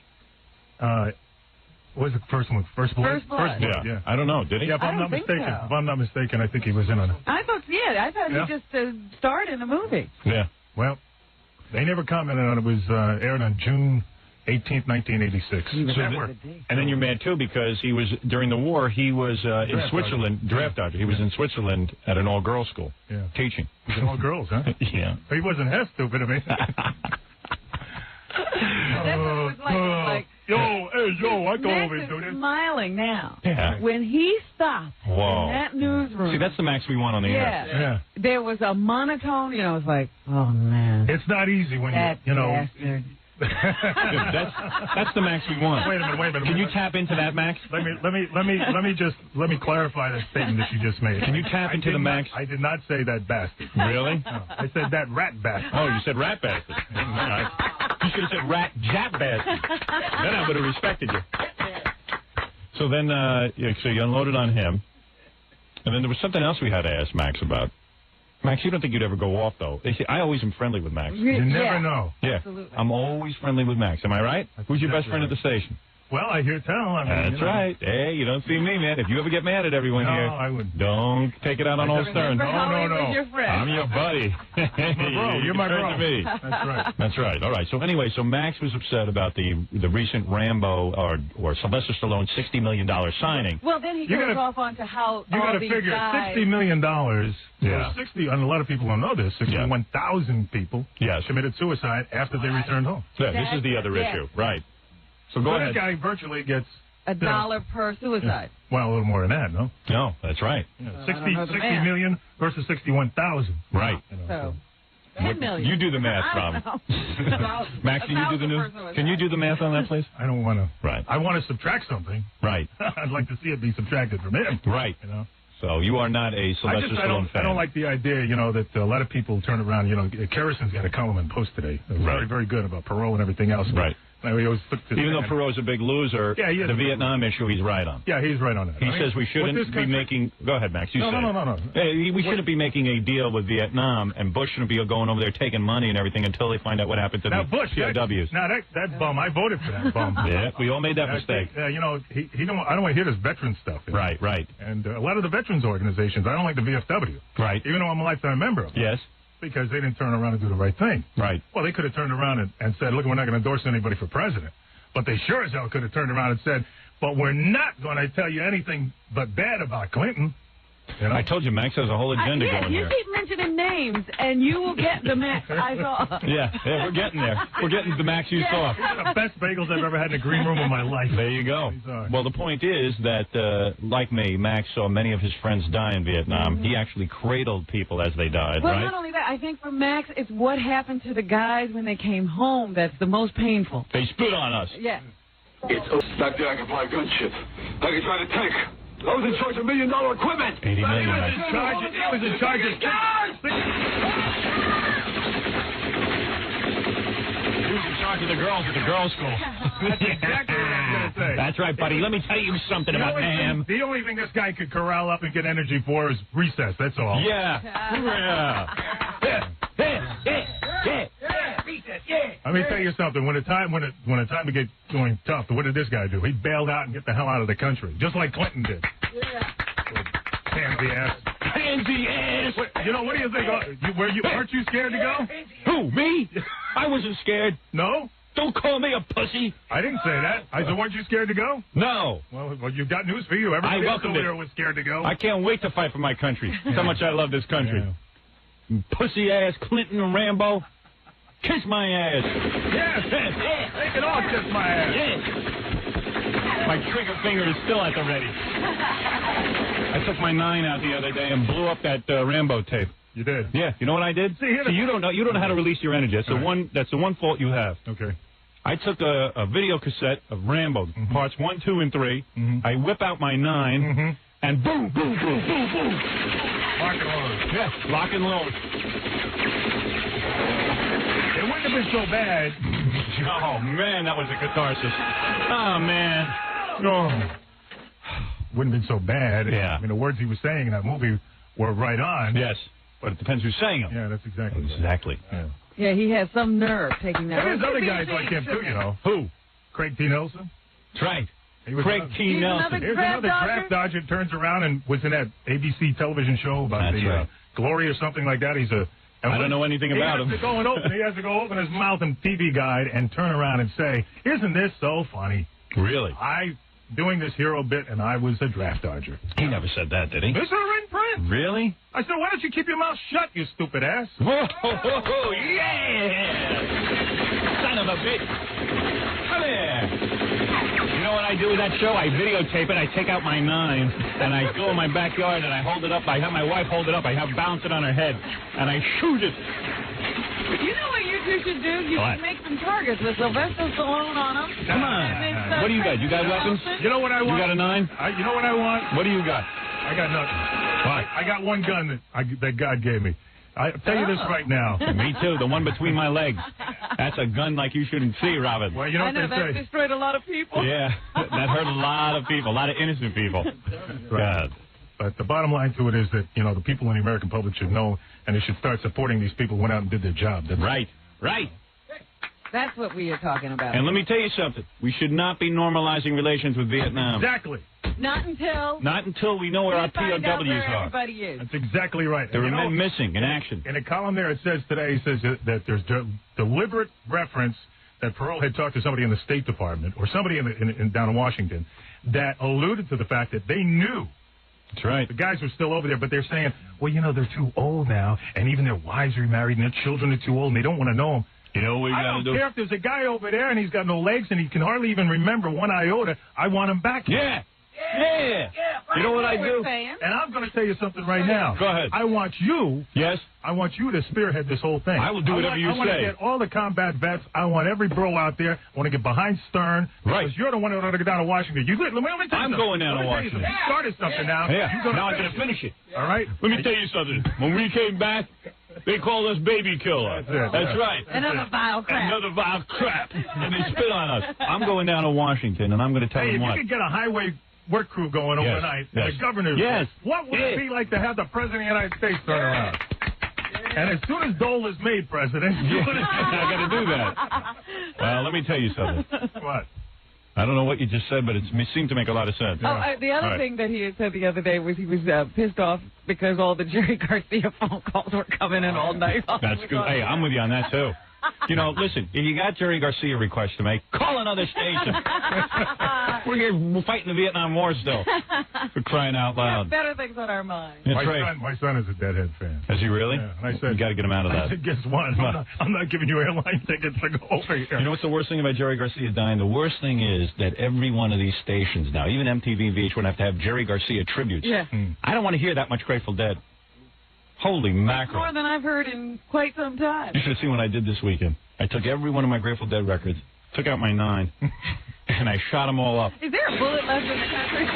What was the first one? First Blood? First Blood. Yeah. I don't know. Did he? Yeah, if I'm not mistaken. So. If I'm not mistaken, I think he was in on it. I thought he just starred in the movie. Yeah. Well, they never commented on it. It was aired on June 18th, 1986. And then you're mad, too, because he was, during the war, he was in Switzerland, draft dodger. He was in Switzerland at an all-girls school, teaching. All girls, huh? Yeah. He wasn't half stupid, I mean. That's what it was like. Yo, I go Max over and do is this. smiling now. Yeah. When he stopped in Whoa. that newsroom. See, that's the Max we want on the air. Yeah. There was a monotone, you know, it's like, oh, man. It's not easy when you know. Bastard. That's the Max we want. Wait a minute. Can you tap into that, Max? Let me clarify the statement that you just made. Can you tap into the Max? I did not say that bastard. Really? No, I said that rat bastard. Oh, you said rat bastard. All right. You should have said rat jap bastard. Then I would have respected you. So then, so you unloaded on him, and then there was something else we had to ask Max about. Max, you don't think you'd ever go off, though. I always am friendly with Max. You never know. Yeah, absolutely. I'm always friendly with Max. Am I right? Who's your best friend at the station? Well, I hear tell. I mean, That's right. Hey, you don't see me, man. If you ever get mad at everyone here, I wouldn't. Don't take it out on all Stern. No. Your friend. I'm your buddy. You're my bro. To me. That's right. That's right. All right. So anyway, Max was upset about the recent Rambo or Sylvester Stallone $60 million signing. Well, then he goes off onto how you got to figure $60 million. Yeah. 60, and a lot of people don't know this. 61,000 people committed suicide after they returned home. Yeah, this is the other issue, right? So go ahead. This guy virtually gets $1 per suicide. Well, a little more than that, no? No, that's right. 60 million versus 61,000. Right. So 10 million. You do the math, Rob. Max, can you do the math on that, please? I don't want to. Right. I want to subtract something. Right. I'd like to see it be subtracted from him. Right. You know. So you are not a Sylvester Stallone fan. I don't like the idea, that a lot of people turn around. Kerrison's got a column in Post today. Very, very good about parole and everything else. Right. Even though Perot's a big loser, the Vietnam issue he's right on. Yeah, he's right on that. He says we shouldn't be making... Go ahead, Max. You say No. Hey, we shouldn't be making a deal with Vietnam, and Bush shouldn't be going over there taking money and everything until they find out what happened to the POWs. Now, that bum, I voted for that bum. Yeah, we all made that mistake. I don't want to hear this veteran stuff. Right. And a lot of the veterans organizations, I don't like the VFW. Right. Even though I'm a lifetime member of them. Yes. Because they didn't turn around and do the right thing. Right. Well, they could have turned around and said, look, we're not going to endorse anybody for president. But they sure as hell could have turned around and said, but we're not going to tell you anything but bad about Clinton. I told you, Max has a whole agenda going you here. keep mentioning names, and you will get the Max I saw. Yeah, we're getting there. We're getting the Max you saw. These are the best bagels I've ever had in the green room of my life. There you go. Well, the point is that, like me, Max saw many of his friends die in Vietnam. He actually cradled people as they died, well, right? Not only that, I think for Max, it's what happened to the guys when they came home that's the most painful. They spit on us. Yeah. Back there, I can fly a gunship. I can drive a tank. I was in charge of $1 million equipment. 80 million. He was in charge of... He was in charge of the girls at the girls' school. That's exactly what I was going to say. That's right, buddy. Let me tell you something about Pam. The only thing this guy could corral up and get energy for is recess. That's all. Yeah. Let me tell you something. When the time to get going tough, what did this guy do? He bailed out and get the hell out of the country, just like Clinton did. Pansy ass. Pansy ass. You know, what do you think? Weren't you scared to go? Who, me? I wasn't scared. No? Don't call me a pussy. I didn't say that. I said, weren't you scared to go? No. Well, you've got news for you. Everybody else over there was scared to go. I can't wait to fight for my country. That's how much I love this country. Yeah. Pussy ass Clinton and Rambo. Kiss my ass. Yes. They can all kiss my ass. Yes. My trigger finger is still at the ready. I took my 9 out the other day and blew up that Rambo tape. You did? Yeah. You know what I did? See, you don't know. You don't know how to release your energy. That's the one. That's the one fault you have. Okay. I took a video cassette of Rambo parts 1, 2, and 3. I whip out my 9 and boom, boom, boom, boom, boom. Lock and load. Yeah. Lock and load. It wouldn't have been so bad. Oh man, that was a catharsis. Oh man. No. Wouldn't have been so bad. Yeah. I mean, the words he was saying in that movie were right on. Yes. But it depends who's saying them. Yeah, that's exactly right. Exactly. Yeah. Yeah, he has some nerve taking that. There's other guys like him, too, you know. Who? Craig T. Nelson. That's right. He was Craig T. He's Nelson. Here's another draft dodger turns around and was in that ABC television show about That's the right. Glory or something like that. He's a... I don't know anything about him. He has to go open his mouth in TV Guide and turn around and say, "Isn't this so funny? Really? Doing this hero bit, and I was a draft dodger." He never said that, did he? This is in print. Really? I said, "Why don't you keep your mouth shut, you stupid ass?" Whoa, yeah! Son of a bitch. Come here. You know what I do with that show? I videotape it, I take out my 9, and I go in my backyard and I hold it up. I have my wife hold it up. I have bounce it on her head, and I shoot it. You know what you two should do? You should make some targets with Sylvester Stallone on them. Come on. What do you got? You got weapons? You know what I want? You got a 9? You know what I want? What do you got? I got nothing. What? I got one gun that God gave me. I'll tell you this right now. Me too. The one between my legs. That's a gun like you shouldn't see, Robin. Well, you know I know what they that say. destroyed a lot of people. Yeah, that hurt a lot of people, a lot of innocent people. Right. God. But the bottom line to it is that, you know, the people in the American public should know, and they should start supporting these people who went out and did their job. Right. That's what we are talking about. And let me tell you something. We should not be normalizing relations with Vietnam. Exactly. Not until we know where our find out where POWs are. everybody is. That's exactly right. There were men missing in action. In a column there, it says today, it says that there's deliberate reference that Perot had talked to somebody in the State Department or somebody down in Washington that alluded to the fact that they knew. That's right. The guys were still over there, but they're saying, well, you know, they're too old now, and even their wives are remarried, and their children are too old, and they don't want to know them. You know what we got to do? I don't care if there's a guy over there and he's got no legs and he can hardly even remember one iota. I want him back. Yeah. You know what I do? And I'm going to tell you something right now. Go ahead. I want you. Yes? I want you to spearhead this whole thing. I will do whatever you say. I want to get all the combat vets. I want every bro out there. I want to get behind Stern. Right. Because you're the one who ought to go down to Washington. Let me tell you I'm going down to Washington. You started something now. Yeah. Now I'm going to finish it. All right? Let me tell you something. When we came back, they called us baby killer. That's right. Another vile crap. Another vile crap. And they spit on us. I'm going down to Washington, and I'm going to tell them what. If you could get a highway work crew going overnight, and the governor, what would it be like to have the President of the United States turn around? And as soon as Dole is made president, I got to do that. Well, let me tell you something. What? I don't know what you just said, but it seemed to make a lot of sense. The other thing that he had said the other day was he was pissed off because all the Jerry Garcia phone calls were coming in all night. That's good. Hey, I'm with you on that, too. You know, listen, if you got Jerry Garcia requests to make, call another station. We're fighting the Vietnam War still. For crying out loud. Better things on our mind. My son is a Deadhead fan. Is he really? Yeah, and I said, you got to get him out of that. I said, guess what? I'm not giving you airline tickets to go over here. You know what's the worst thing about Jerry Garcia dying? The worst thing is that every one of these stations now, even MTV, VH1, have to have Jerry Garcia tributes. Yeah. I don't want to hear that much Grateful Dead. Holy mackerel. More than I've heard in quite some time. You should have seen what I did this weekend. I took every one of my Grateful Dead records, took out my 9, and I shot them all up. Is there a bullet left in the country?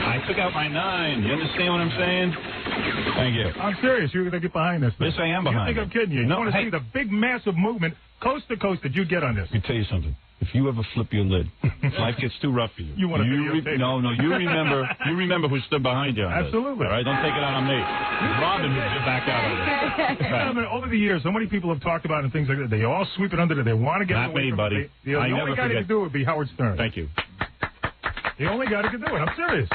I took out my 9. You understand what I'm saying? Thank you. I'm serious. You're going to get behind this. Yes, I am behind You think I'm kidding you? You want to see the big, massive movement, coast to coast, that you get on this. Let me tell you something. If you ever flip your lid, life gets too rough for you. You want to videotape? No, you remember who stood behind you on Absolutely. This. All right, don't take it out on me. It's Robin who's back out on this. I mean, over the years, so many people have talked about it and things like that. They all sweep it under the. They want to get Not away me, from buddy. it. The only guy that could do it would be Howard Stern. Thank you. The only guy that could do it. I'm serious.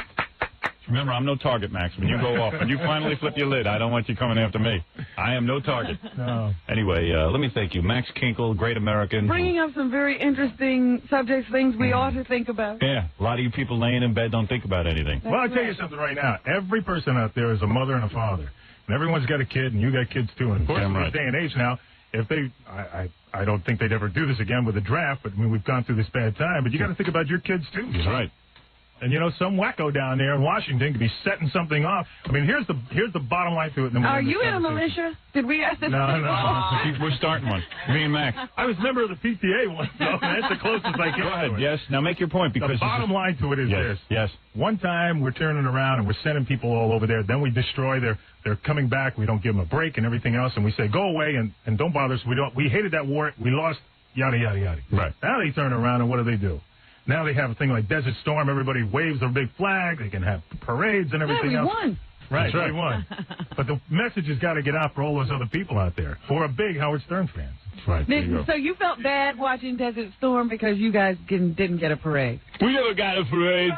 Remember, I'm no target, Max. When you go off, when you finally flip your lid, I don't want you coming after me. I am no target. No. Anyway, let me thank you. Max Kinkle, great American. Bringing up some very interesting subjects, things we ought to think about. Yeah, a lot of you people laying in bed don't think about anything. Well, I'll tell you something right now. Every person out there is a mother and a father. And everyone's got a kid, and you got kids too. And of course, in this day and age now, if they, I don't think they'd ever do this again with a draft, but I mean, we've gone through this bad time. But you got to think about your kids too. That's right. And, you know, some wacko down there in Washington could be setting something off. I mean, here's the bottom line to it. Are you in a militia? Did we ask this? No. We're starting one. Me and Max. I was a member of the PTA once, so that's the closest I get. Go ahead. To it. Yes. Now make your point, because the bottom line to it is this. Yes. One time we're turning around and we're sending people all over there. Then we destroy they're coming back. We don't give them a break and everything else. And we say, go away and don't bother us. We hated that war. We lost, yada, yada, yada. Right. Now they turn around and what do? Now they have a thing like Desert Storm. Everybody waves their big flag. They can have parades and everything else. Won. Right, right. we won. But the message has got to get out for all those other people out there who are big Howard Stern fans. Right. So you felt bad watching Desert Storm because you guys didn't get a parade? We never got a parade.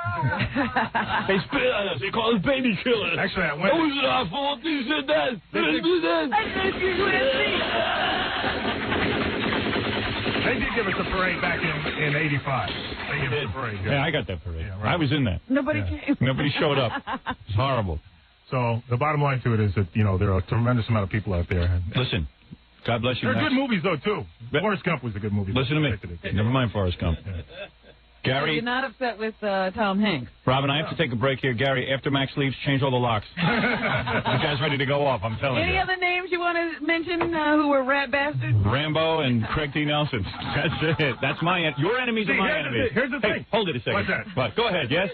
They spit on us. They call us baby killers. Actually, I went. It was our fault. They said that. They did give us a parade back in 85. They gave us a parade. Yeah, I got that parade. Yeah, right. I was in that. Nobody came. Nobody showed up. It's horrible. So the bottom line to it is that, you know, there are a tremendous amount of people out there. Listen, God bless you, There are Max. good movies, though, too. Forrest Gump was a good movie. Listen to me. Never mind Forrest Gump. Gary. You're not upset with Tom Hanks. Robin, I have to take a break here. Gary, after Max leaves, change all the locks. You guys ready to go off, I'm telling you. Any other names you want to mention who were rat bastards? Rambo and Craig T. Nelson. That's it. That's your enemies are my enemies. Here's the thing. Hold it a second. What's that? What? Go ahead, yes?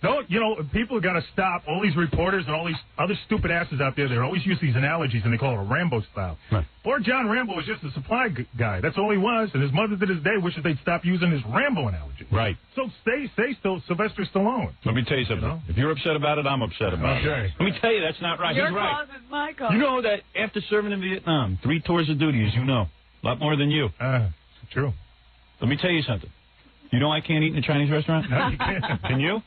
Don't, you know, people got to stop. All these reporters and all these other stupid asses out there, they always use these analogies, and they call it a Rambo style. Right. Poor John Rambo was just a supply guy. That's all he was. And his mother to this day wishes they'd stop using his Rambo analogy. Right. So stay still Sylvester Stallone. Let me tell you something. You know? If you're upset about it, I'm upset about Okay. it. Let me tell you, that's not right. Your He's right. cause is my cause. You know that after serving in Vietnam, 3 tours of duty, as you know, a lot more than you. It's true. Let me tell you something. You know I can't eat in a Chinese restaurant? No, you can't. Can you?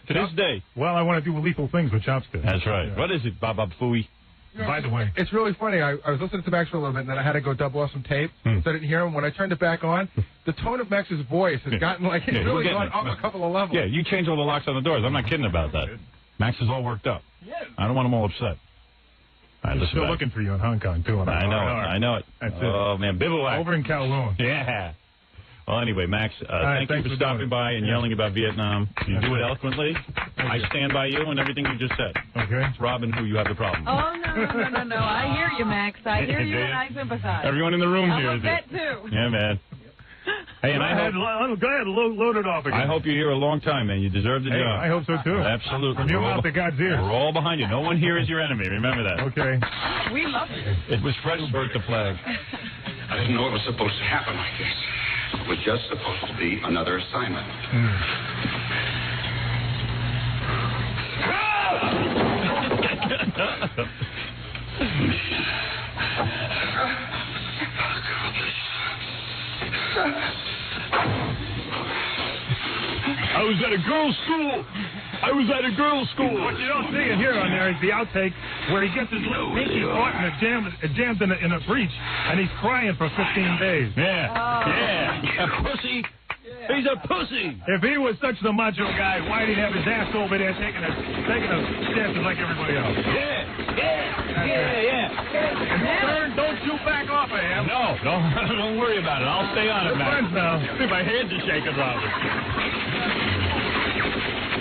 To this day. Well, I want to do lethal things with chopsticks. That's right. Yeah. What is it, Bob Fooey? By the way. It's really funny. I was listening to Max for a little bit, and then I had to go double off some tape, so I didn't hear him. When I turned it back on, the tone of Max's voice has gotten like, it's really gone up a couple of levels. Yeah, you change all the locks on the doors. I'm not kidding about that. Max is all worked up. I don't want them all upset. All right, They're still looking for you in Hong Kong, too. I know it. That's it. Oh, man, bivouac. Over in Kowloon. Yeah. Well, anyway, Max, right, thank you for stopping by and yelling about Vietnam. You do it eloquently. I stand by you and everything you just said. Okay. It's Robin who you have the problem. Oh, no. I hear you, Max. I hear you and I sympathize. Everyone in the room I'm hears upset, it. too. Yeah, man. Hey, and go ahead, load it off again. I hope you're here a long time, man. You deserve the job. I hope so, too. Absolutely. From your mouth to God's ears. We're all behind you. No one here is your enemy. Remember that. Okay. We love you. It was Fred who burnt the flag. I didn't know it was supposed to happen like this. It was just supposed to be another assignment. I was at a girls' school. What you don't see and hear on there is the outtake where he gets his little pinky caught and it jams in a breach, and he's crying for 15 days. Yeah. A pussy. He's a pussy. If he was such the macho guy, why'd he have his ass over there taking a chances like everybody else? Yeah. And Stern, don't you back off of him. No, don't worry about it. I'll stay on it, We're Max. friends now. See, my hands are shaking, Robert.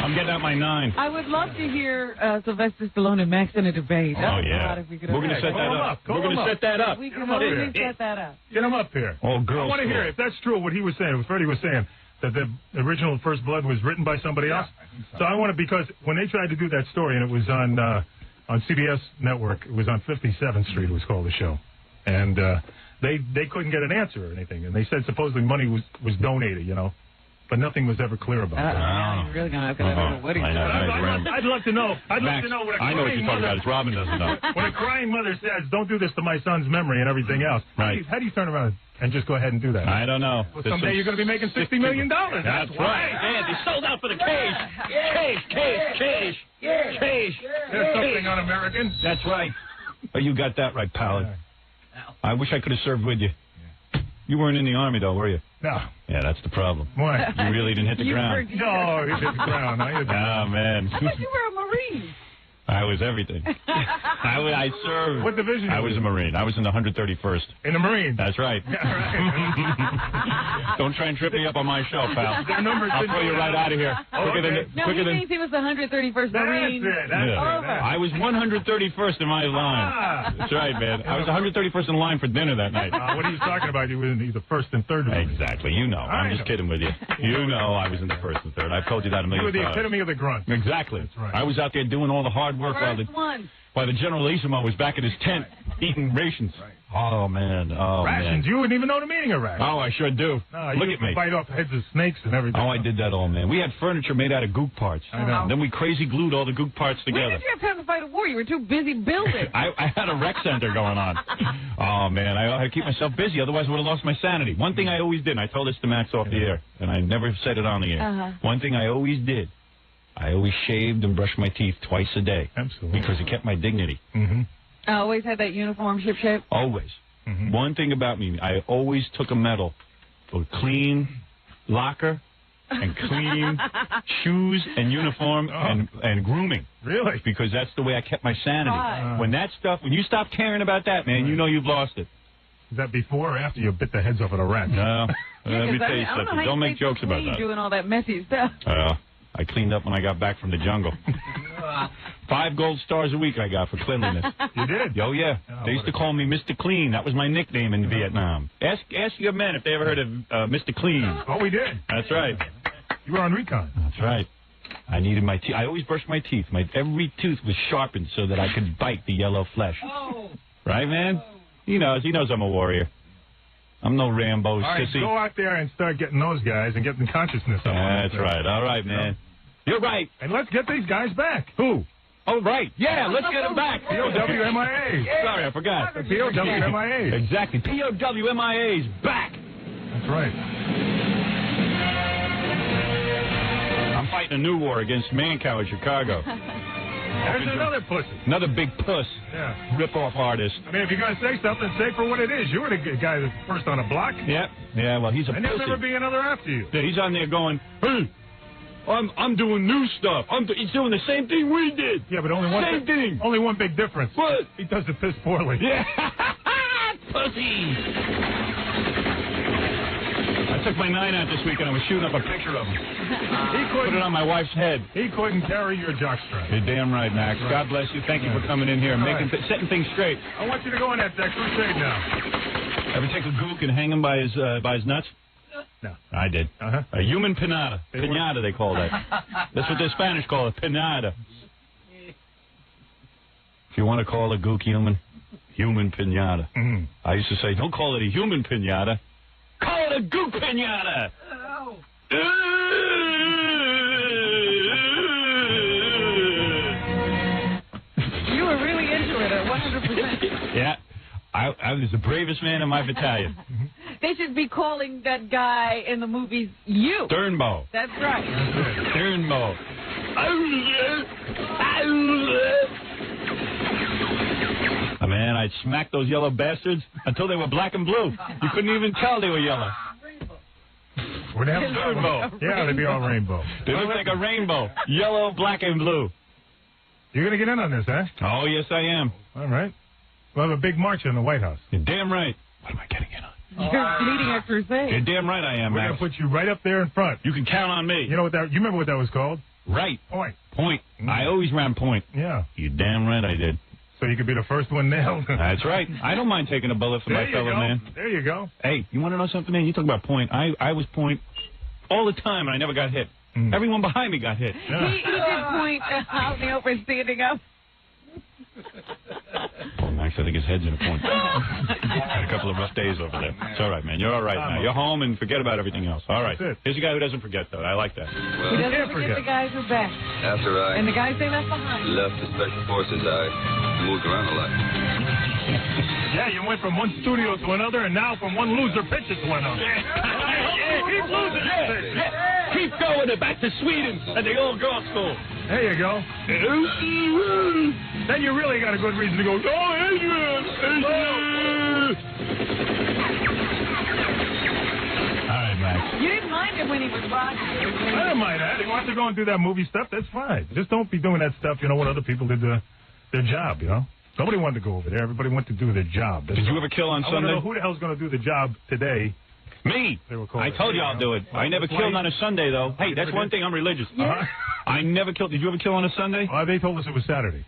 I'm getting out my 9. I would love to hear Sylvester Stallone and Max in a debate. Oh, yeah. We're going to set that up. We're going to set that up. We can always set that up. Get him up here. Oh, girls. I want to hear it. If that's true, what he was saying, what Freddie was saying, that the original First Blood was written by somebody else. So I want to, because when they tried to do that story, and it was on CBS Network, it was on 57th Street, it was called the show, and they couldn't get an answer or anything, and they said supposedly money was donated, you know. But nothing was ever clear about that. You're really going to have to know what he's doing. I'd love to know. Max, what I know what you're talking about. It's Robin doesn't know. When a crying mother says, don't do this to my son's memory and everything else, right. How do you turn around and just go ahead and do that? I don't know. Well, someday you're going to be making $60 million. That's right. And they sold out for the cage. Cage. There's something un-American. That's right. Oh, you got that right, pal. I wish I could have served with you. You weren't in the Army, though, were you? No. Yeah, that's the problem. Why? You really didn't hit the ground. No, you hit the ground. Oh, man. I thought you were a Marine. I was everything. I served. What division? I was a Marine. I was in the 131st. In the Marines? That's right. Don't try and trip me up on my show, pal. I'll throw you right out of here. No, he thinks he was the 131st Marine. That's it. I was 131st in my line. That's right, man. I was 131st in line for dinner that night. What are you talking about? You were in the first and third division. Exactly. You know. I'm just kidding with you. You know I was in the first and third. I've told you that a million times. You were the epitome of the grunt. Exactly. That's right. I was out there doing all the hard work while the General Isimo was back in his tent eating rations. Right. Oh, man. Rations? Man. You wouldn't even know the meaning of rations. Oh, I sure do. No, Look you at me. Bite off heads of snakes and everything. Oh, I did that all, man. We had furniture made out of gook parts. I know. Then we crazy glued all the gook parts together. When did you have time to fight a war? You were too busy building. I had a rec center going on. Oh, man. I had to keep myself busy. Otherwise, I would have lost my sanity. One thing I always did, and I told this to Max off the air, and I never said it on the air. One thing I always did, I always shaved and brushed my teeth twice a day. Absolutely. Because it kept my dignity. Mm-hmm. I always had that uniform ship. Always. Mm-hmm. One thing about me, I always took a medal for clean locker and clean shoes and uniform and grooming. Really? Because that's the way I kept my sanity. When you stop caring about that, man, you know you've lost it. Is that before or after you bit the heads off of the rats? No. Let me tell you something. Don't make jokes about that. Doing all that messy stuff. I cleaned up when I got back from the jungle. 5 gold stars a week I got for cleanliness. You did? Oh, yeah. They used to call me Mr. Clean. That was my nickname in Vietnam. Ask your men if they ever heard of Mr. Clean. Oh, we did. That's right. You were on recon. That's right. I needed my teeth. I always brushed my teeth. Every tooth was sharpened so that I could bite the yellow flesh. Oh. Right, man? He knows I'm a warrior. I'm no Rambo sissy. Go out there and start getting those guys and getting consciousness up. That's right. All right, man. You're right. And let's get these guys back. Who? Oh, right. Yeah, let's get them back. POW-MIA. Sorry, I forgot. POW-MIA. Exactly. POW-MIA's back. That's right. I'm fighting a new war against Mancow in Chicago. There's another pussy. Another big puss. Yeah. Rip-off artist. I mean, if you're going to say something, say for what it is. You were the guy that's first on a block. Yep. Yeah, well, he's a pussy. And there'll never be another after you. Yeah, he's on there going, hey, I'm doing new stuff. He's doing the same thing we did. Yeah, but only one big difference. What? He does it piss poorly. Yeah. Pussy. I took my 9 out this week and I was shooting up a picture of him. Put it on my wife's head. He couldn't carry your jockstrap. You're damn right, Max. Right. God bless you. Thank you for coming in here and setting things straight. I want you to go in that crusade now. Ever take a gook and hang him by his nuts? No. I did. A human pinata. Pinata, they call that. That's what the Spanish call it, pinata. If you want to call a gook human pinata. Mm-hmm. I used to say, don't call it a human pinata. Call it a gook pinata. Oh. You were really into it at 100%. Yeah. I was the bravest man in my battalion. They should be calling that guy in the movies you. Sternbow. That's right. Sternbow. Man, I'd smack those yellow bastards until they were black and blue. You couldn't even tell they were yellow. Would they have a rainbow? Yeah, they'd be all rainbow. They look like a rainbow. Yellow, black, and blue. You're going to get in on this, huh? Oh, yes, I am. All right. We'll have a big march in the White House. You're damn right. What am I getting in on? You're leading a crusade. You're damn right I am, We're Max. going to put you right up there in front. You can count on me. You know what that? You remember what that was called? Right. Point. Point. I always ran point. Yeah. You damn right I did. So you could be the first one nailed. That's right. I don't mind taking a bullet for my fellow man. There you go. Hey, you want to know something, man? You talk about point. I was point all the time, and I never got hit. Everyone behind me got hit. Yeah. He did point out in the open standing up. Poor Max, I think his head's in a point. Had a couple of rough days over there. It's all right, man. You're all right now. You're home and forget about everything else. All right. Here's a guy who doesn't forget, though. I like that. He doesn't forget the guys who back. After I And the guys they left behind. left the Special Forces, I moved around a lot. Yeah, you went from one studio to another, and now from one loser pitcher to another. Keep losing. Keep going back to Sweden at the old girls' school. There you go. Then you really got a good reason to go, oh, Adrian. All right, Max. You didn't mind him when he was watching. I don't mind that. If you want to go and do that movie stuff, that's fine. Just don't be doing that stuff, you know, when other people did their job, you know? Nobody wanted to go over there. Everybody went to do their job. Did you ever kill on I Sunday? want to know who the hell's going to do the job today. Me. I told you I'll do it. I never killed on a Sunday, though. Hey, that's one thing. I'm religious. I never killed. Did you ever kill on a Sunday? They told us it was Saturday.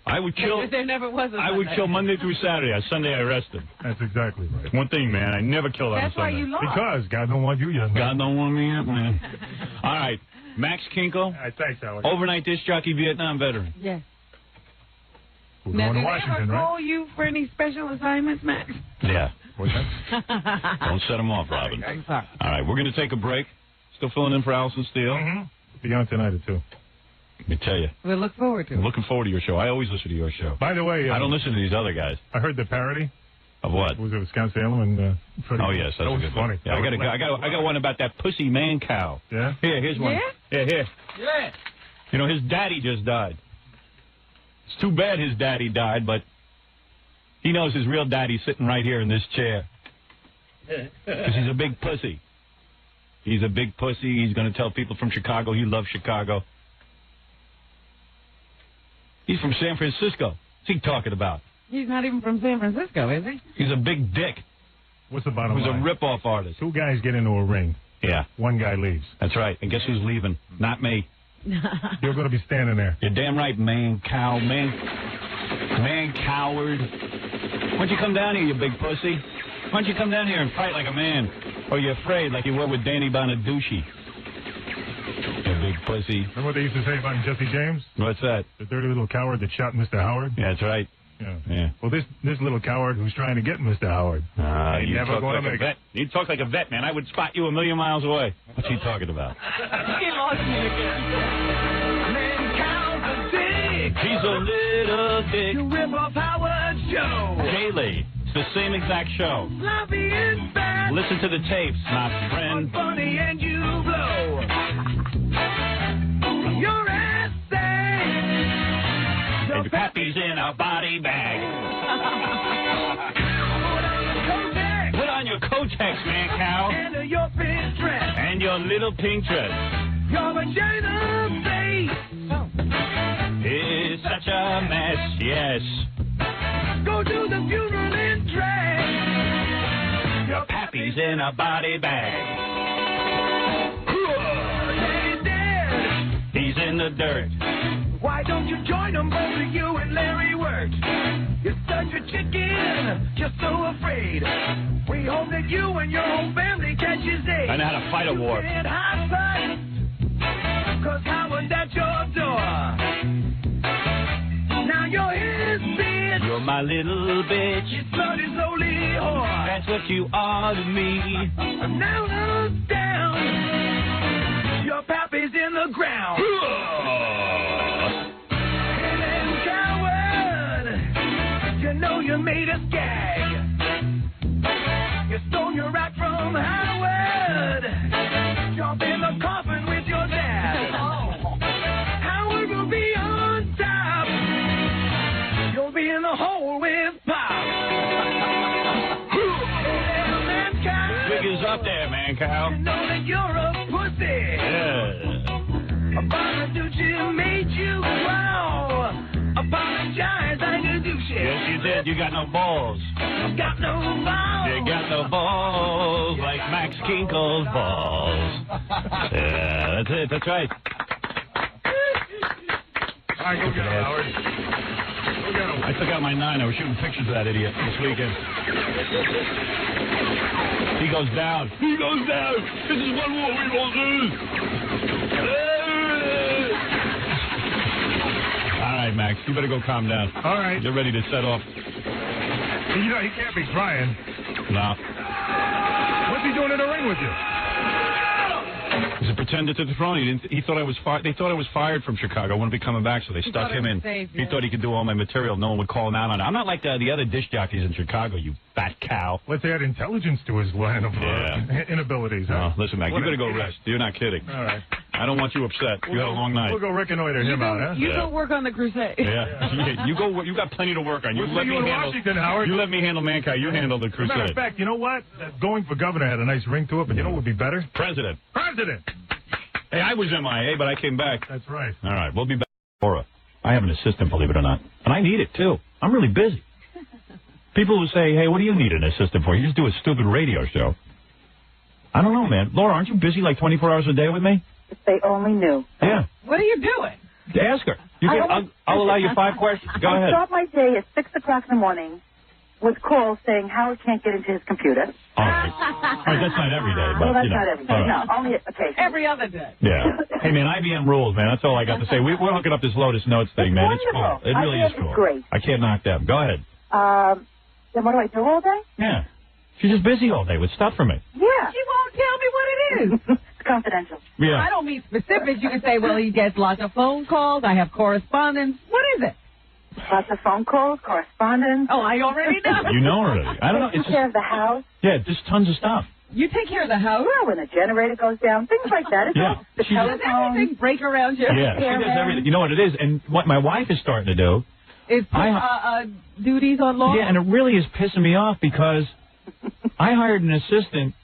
I would kill. There never was a Sunday. I would kill Monday through Saturday. On Sunday, I rested. That's exactly right. One thing, man. I never killed on a That's Sunday. why you lost. Because God don't want you young man. God don't want me yet, man. All right. Max Kinkle. All right, thanks, Howard. Overnight disc jockey, Vietnam veteran. Yes. We're Now, going to did Washington, they ever right? call you for any special assignments, Max? Yeah. What's that? Don't set him off, Robin. I'm sorry. All right. We're going to take a break. Still filling in for Allison Steele. Be on tonight at 2. Let me tell you. We'll look forward to it. I'm looking forward to your show. I always listen to your show. By the way, I don't listen to these other guys. I heard the parody. Of what? Was it Wisconsin and Freddie? Oh yes, that's that was a good funny. one. Yeah, I got one about that pussy man cow. Yeah. Here's one. Yeah? Here. Yeah. You know, his daddy just died. It's too bad his daddy died, but he knows his real daddy's sitting right here in this chair. Because he's a big pussy. He's a big pussy. He's going to tell people from Chicago he loves Chicago. He's from San Francisco. What's he talking about? He's not even from San Francisco, is he? He's a big dick. What's the bottom He's line? a rip-off artist. 2 guys get into a ring. Yeah. 1 guy leaves. That's right. And guess who's leaving? Not me. You're going to be standing there. You're damn right, man coward. Why don't you come down here, you big pussy? Why don't you come down here and fight like a man? Or you're afraid like you were with Danny Bonaducci. You big pussy. Remember what they used to say about Jesse James? What's that? The dirty little coward that shot Mr. Howard? Yeah, that's right. Yeah. Well, this little coward who's trying to get Mr. Howard. You never talk going like to a make vet. You talk like a vet, man. I would spot you a million miles away. What's he talking about? He lost me again. He's a little dick. You rip off Howard show. Kaylee. It's the same exact show. Sloppy and bad. Listen to the tapes, my friend. Funny and you blow. Your ass thing. And Pappy's in a body bag. Put on your Kotex, man, cow. And your pink dress. And your little pink dress. Your vagina face. It's such a mess, yes. Go to the funeral in drag. Your Pappy's in a body bag. Daddy's dead. He's in the dirt. Why don't you join them, both of you and Larry Wirt? You're such a chicken, just so afraid. We hope that you and your whole family catches AIDS. I know how to fight a war. In high sight, 'cause Howard's at your door. Now you're his bitch. You're my little bitch. Your blood is only whore. That's what you are to me. Now look down. Your pappy's in the ground. You know you made us gag. You stole your rat from Howard. Jump in the coffin with your dad. Howard will be on top. You'll be in the hole with Pop. Wig is up there, man, cow. You know that you're a pussy. Yeah. Bonaducci made you wow. Apologize, I do Yes, you did. You got no balls. Got no balls. You got no balls like Max Kinkle's balls. Yeah, that's it. That's right. All right, go get him, Howard. Go get him. I took out my 9. I was shooting pictures of that idiot this weekend. He goes down. He goes down. This is one war we won't lose. All right, Max. You better go calm down. All right. You're ready to set off. You know, he can't be crying. No. What's he doing in the ring with you? He's a pretender to the throne. He thought I was fired. They thought I was fired from Chicago. I wouldn't be coming back, so they stuck him in. He thought he could do all my material. No one would call him out on it. I'm not like the other disc jockeys in Chicago, you fat cow. Let's add intelligence to his line of inabilities. Huh? Listen, Mac, you better go rest. You're not kidding. All right. I don't want you upset. You had a long night. We'll go reconnoiter him out, huh? You go work on the crusade. Yeah. You go. You got plenty to work on. We'll see you in Washington, Howard. You let me handle Mankind. You handle the crusade. Matter of fact, you know what? Going for governor had a nice ring to it, but you know what would be better? President. President. Hey, I was MIA, but I came back. That's right. All right, we'll be back. Laura, I have an assistant, believe it or not. And I need it, too. I'm really busy. People will say, hey, what do you need an assistant for? You just do a stupid radio show. I don't know, man. Laura, aren't you busy like 24 hours a day with me? If they only knew. Yeah. What are you doing? Ask her. I'll allow you 5 questions. Go ahead. I start my day at 6 o'clock in the morning with calls saying Howard can't get into his computer. All right. That's not every day, but, well, that's you know. not every day. Right. No, only occasionally. Every other day. Yeah. Hey, man, IBM rules, man. That's all I got to say. We're hooking up this Lotus Notes thing, man. It's cool. It really is cool. It's great. I can't knock them. Go ahead. Then what do I do all day? Yeah. She's just busy all day with stuff for me. Yeah. She won't tell me what it is. It's confidential. Yeah. I don't mean specifics. You can say, well, he gets lots of phone calls. I have correspondence. What is it? Lots of phone calls, correspondence. Oh, I already know. You know already. I don't know. Take care of the house. Yeah, just tons of stuff. You take care of the house? Well, when the generator goes down, things like that. It's all the Does telephone. everything break around you? Yeah, she does everything. You know what it is? And what my wife is starting to do is put duties on Laura? Yeah, and it really is pissing me off because I hired an assistant.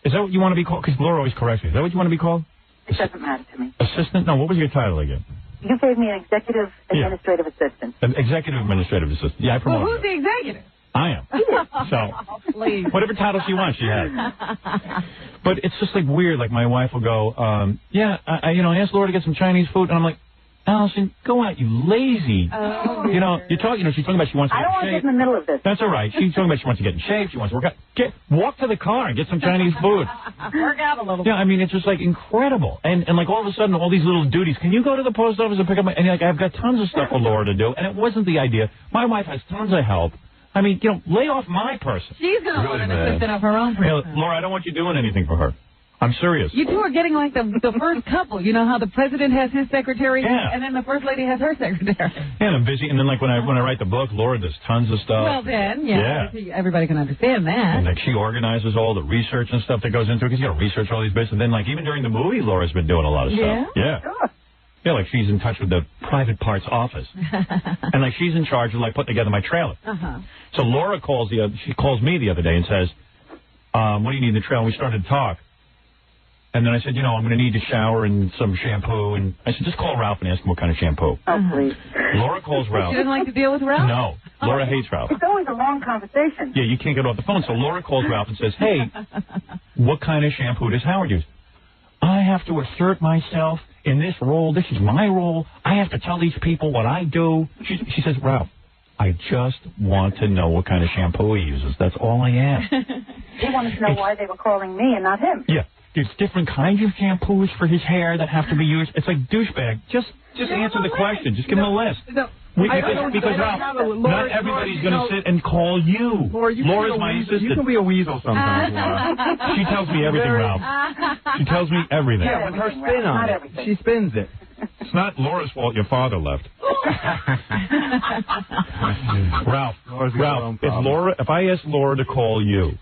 Is that what you want to be called? Because Laura always corrects me. Is that what you want to be called? It doesn't matter to me. Assistant? No, what was your title again? You gave me an executive administrative assistant. An executive administrative assistant. Yeah, I promoted Well, who's the executive? I am. So, please. Whatever title she wants, she has. But it's just like weird. Like my wife will go, I asked Laura to get some Chinese food, and I'm like, Allison, go out, you lazy. Oh, she's talking about she wants to I don't want to get in the middle of this. That's all right. She's talking about she wants to get in shape. She wants to work out. Walk to the car and get some Chinese food. Work out a little bit. Yeah, I mean, it's just like incredible. And like all of a sudden, all these little duties. Can you go to the post office and pick up my... And like, I've got tons of stuff for Laura to do. And it wasn't the idea. My wife has tons of help. I mean, lay off my person. She's going to want an assistant of her own. Hey, Laura, I don't want you doing anything for her. I'm serious. You two are getting like the first couple. You know how the president has his secretary, and then the first lady has her secretary. Yeah, and I'm busy. And then like when I write the book, Laura does tons of stuff. Well then, everybody can understand that. And like she organizes all the research and stuff that goes into it because you got to research all these bits. And then like even during the movie, Laura's been doing a lot of stuff. Yeah. Yeah, like she's in touch with the private parts office, and like she's in charge of like putting together my trailer. So Laura calls me the other day and says, "What do you need in the trailer?" We started to talk. And then I said, I'm going to need a shower and some shampoo. And I said, just call Ralph and ask him what kind of shampoo. Oh, please. Laura calls Ralph. She doesn't like to deal with Ralph? No. Laura hates Ralph. It's always a long conversation. Yeah, you can't get off the phone. So Laura calls Ralph and says, hey, what kind of shampoo does Howard use? I have to assert myself in this role. This is my role. I have to tell these people what I do. She says, Ralph, I just want to know what kind of shampoo he uses. That's all I ask. He wanted to know why they were calling me and not him. Yeah. There's different kinds of shampoos for his hair that have to be used. It's like douchebag. Just answer the question. Just give him a list. Because Ralph, not everybody's going to sit and call you. Laura's my assistant. You can be a weasel sometimes, Laura. She tells me everything, Ralph. She tells me everything. Yeah, with her spin on it. She spins it. It's not Laura's fault your father left. Ralph, if I ask Laura to call you,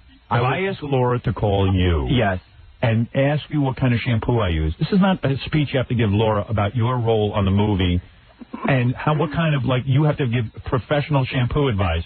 Yes. And ask you what kind of shampoo I use. This is not a speech you have to give Laura about your role on the movie and what kind of, you have to give professional shampoo advice.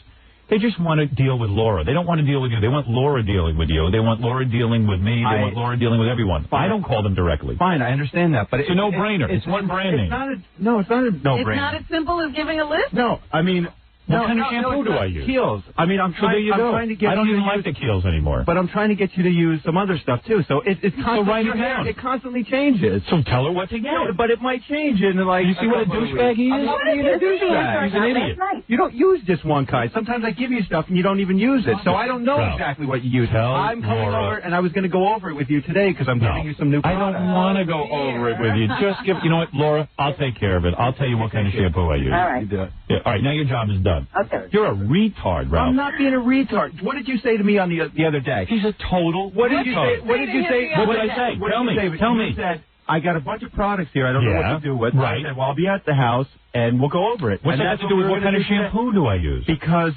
They just want to deal with Laura. They don't want to deal with you. They want Laura dealing with you. They want Laura dealing with me. They want Laura dealing with everyone. I don't call them directly. Fine, I understand that. But it's a no-brainer. It's one brand name. It's not a no-brainer. It's not as simple as giving a list? No, I mean, What kind of shampoo do I use? Kiehl's. I mean, I'm trying to get I don't you even to like the Kiehl's anymore. But I'm trying to get you to use some other stuff, too. So it's constantly, write it down. It constantly changes. So tell her what to get. No, but it might change in like... You see what a douchebag he is? I'm not being a douchebag. He's an idiot. You don't use just one kind. Sometimes I give you stuff and you don't even use it. So I don't know exactly what you use. I'm coming over and I was going to go over it with you today because I'm giving you some new products. I don't want to go over it with you. Just give... You know what, Laura? I'll take care of it. I'll tell you what kind of shampoo I use. All right. You do it. Yeah, all right, now your job is done. Okay. You're a retard, Ralph. I'm not being a retard. What did you say to me on the other day? He's a total What did you say? retard. What did you say? What did I say? Tell me. You said, I got a bunch of products here. I don't know what to do with. Right. I said, well, I'll be at the house and we'll go over it. What's that have to do with what kind of shampoo do I use? Because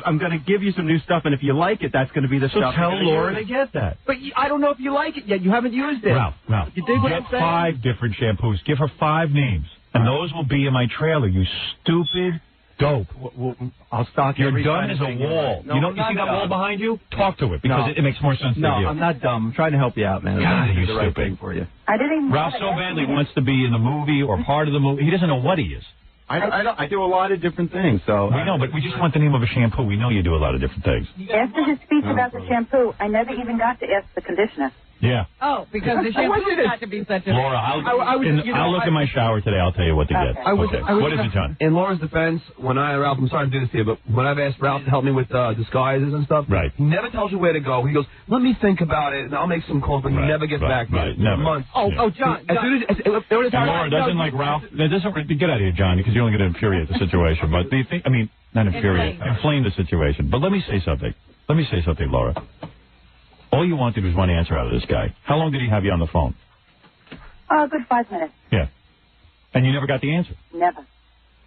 I'm going to give you some new stuff, and if you like it, that's going to be the stuff. So tell Laura to get that. But I don't know if you like it yet. You haven't used it. Ralph, you dig what I'm get saying? 5 different shampoos. Give her 5 names, and those will be in my trailer. You stupid dope. Well, I'll stock You're every done kind as of a thing. wall. No, you see that wall behind you? Talk to it because it makes more sense to you. No, I'm not dumb. I'm trying to help you out, man. God, I'm you the right stupid. thing for you. I didn't even Ralph so badly wants to be in the movie or part of the movie. He doesn't know what he is. I do a lot of different things, so... We know, but we just want the name of a shampoo. We know you do a lot of different things. After his speech about the shampoo, I never even got to ask the conditioner. Yeah. Oh, because the shampoo's got to be such a... Laura, I'll look in my shower today. I'll tell you what to get. Okay. What is it, John? In Laura's defense, Ralph, I'm sorry to do this to you, but when I've asked Ralph to help me with disguises and stuff, he never tells you where to go. He goes, let me think about it, and I'll make some calls, but he never gets back to me. Never. Months. John. As soon as... And Laura doesn't like Ralph. Get out of here, John, because you're only going to infuriate the situation. But do you think, not infuriate, inflame the situation. But let me say something. Laura. All you wanted was one answer out of this guy. How long did he have you on the phone? A good 5 minutes. Yeah. And you never got the answer? Never.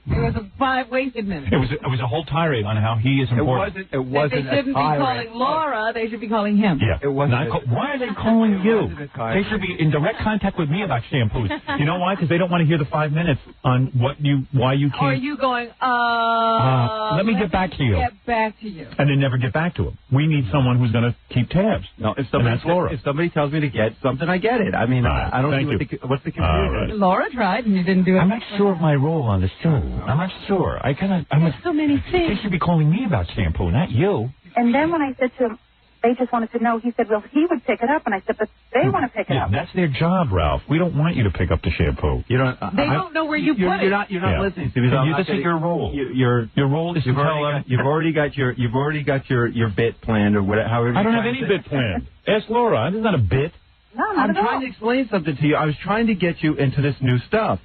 It was a 5 wasted minutes. It was a whole tirade on how he is important. It wasn't They shouldn't be calling Laura. They should be calling him. Yeah. It wasn't. Why are they calling you? They should be in direct contact with me about shampoos. You know why? Because they don't want to hear the 5 minutes on why you can't. Or are you going, let me get back to you. Get back to you. And then never get back to him. We need someone who's going to keep tabs. No, if somebody tells me to get something, I get it. I mean, I don't see what's the computer. Laura tried, and you didn't do it. I'm not sure of my role on the show. I'm not sure. There's so many things. They should be calling me about shampoo, not you. And then when I said to him, they just wanted to know, he said, well, he would pick it up. And I said, but they want to pick it up. That's their job, Ralph. We don't want you to pick up the shampoo. You don't. They don't know where you put it. You're not listening to me. This is your role. Your role is to tell them. You've already got your bit planned or whatever. However, I don't have any bit planned. Ask Laura. This is not a bit. No, not I'm trying to explain something to you. I was trying to get you into this new stuff.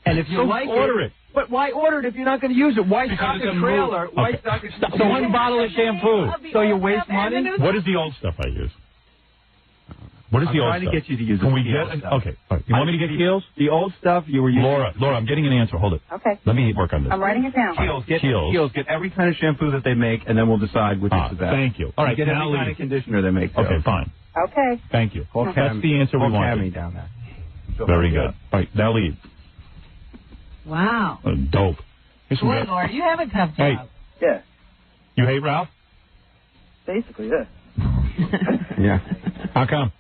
And if you like order it. But why order it if you're not going to use it? Why stock a trailer? Why stock a... So one bottle of shampoo. So you waste money? What is the old stuff I use? What is the old stuff? I'm trying to get you to use Can we get... Okay. All right. You want me to get Kiehl's? The old stuff you were using... Laura, I'm getting an answer. Hold it. Okay. Let me work on this. I'm writing it down. Kiehl's. Get every kind of shampoo that they make, and then we'll decide which is the best. Thank you. All right. Get every kind of conditioner they make. Okay, fine. Okay. Thank you. That's the answer we wanted. Down there. Very good. All right. Now leave. Wow. Dope. Boy, Laura, you have a tough job. Hey. Yeah. You hate Ralph? Basically, yeah. Yeah. How come?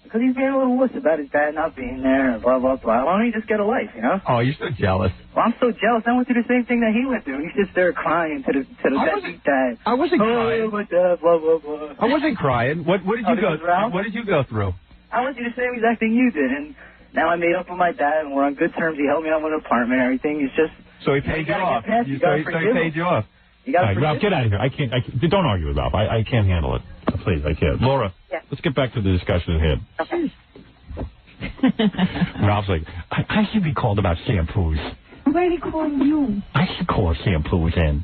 Because he's being a little wuss about his dad not being there and blah, blah, blah. Why don't you just get a life, you know? Oh, you're so jealous. Well, I'm so jealous. I went through the same thing that he went through. And he sits there crying to the deadbeat dad. I wasn't crying. Oh, my dad, blah, blah, blah. I wasn't crying. What did you go through? What did you go through? I went through the same exact thing you did. And now I made up with my dad, and we're on good terms. He helped me out with an apartment and everything. It's just... So he paid you off. So he paid you off. You got Ralph, get out of here. I can't. Don't argue with Ralph. I can't handle it. Please, I can't. Laura, let's get back to the discussion at hand. Okay. Ralph's like, I should be called about shampoos. Why are they calling you? I should call shampoos in.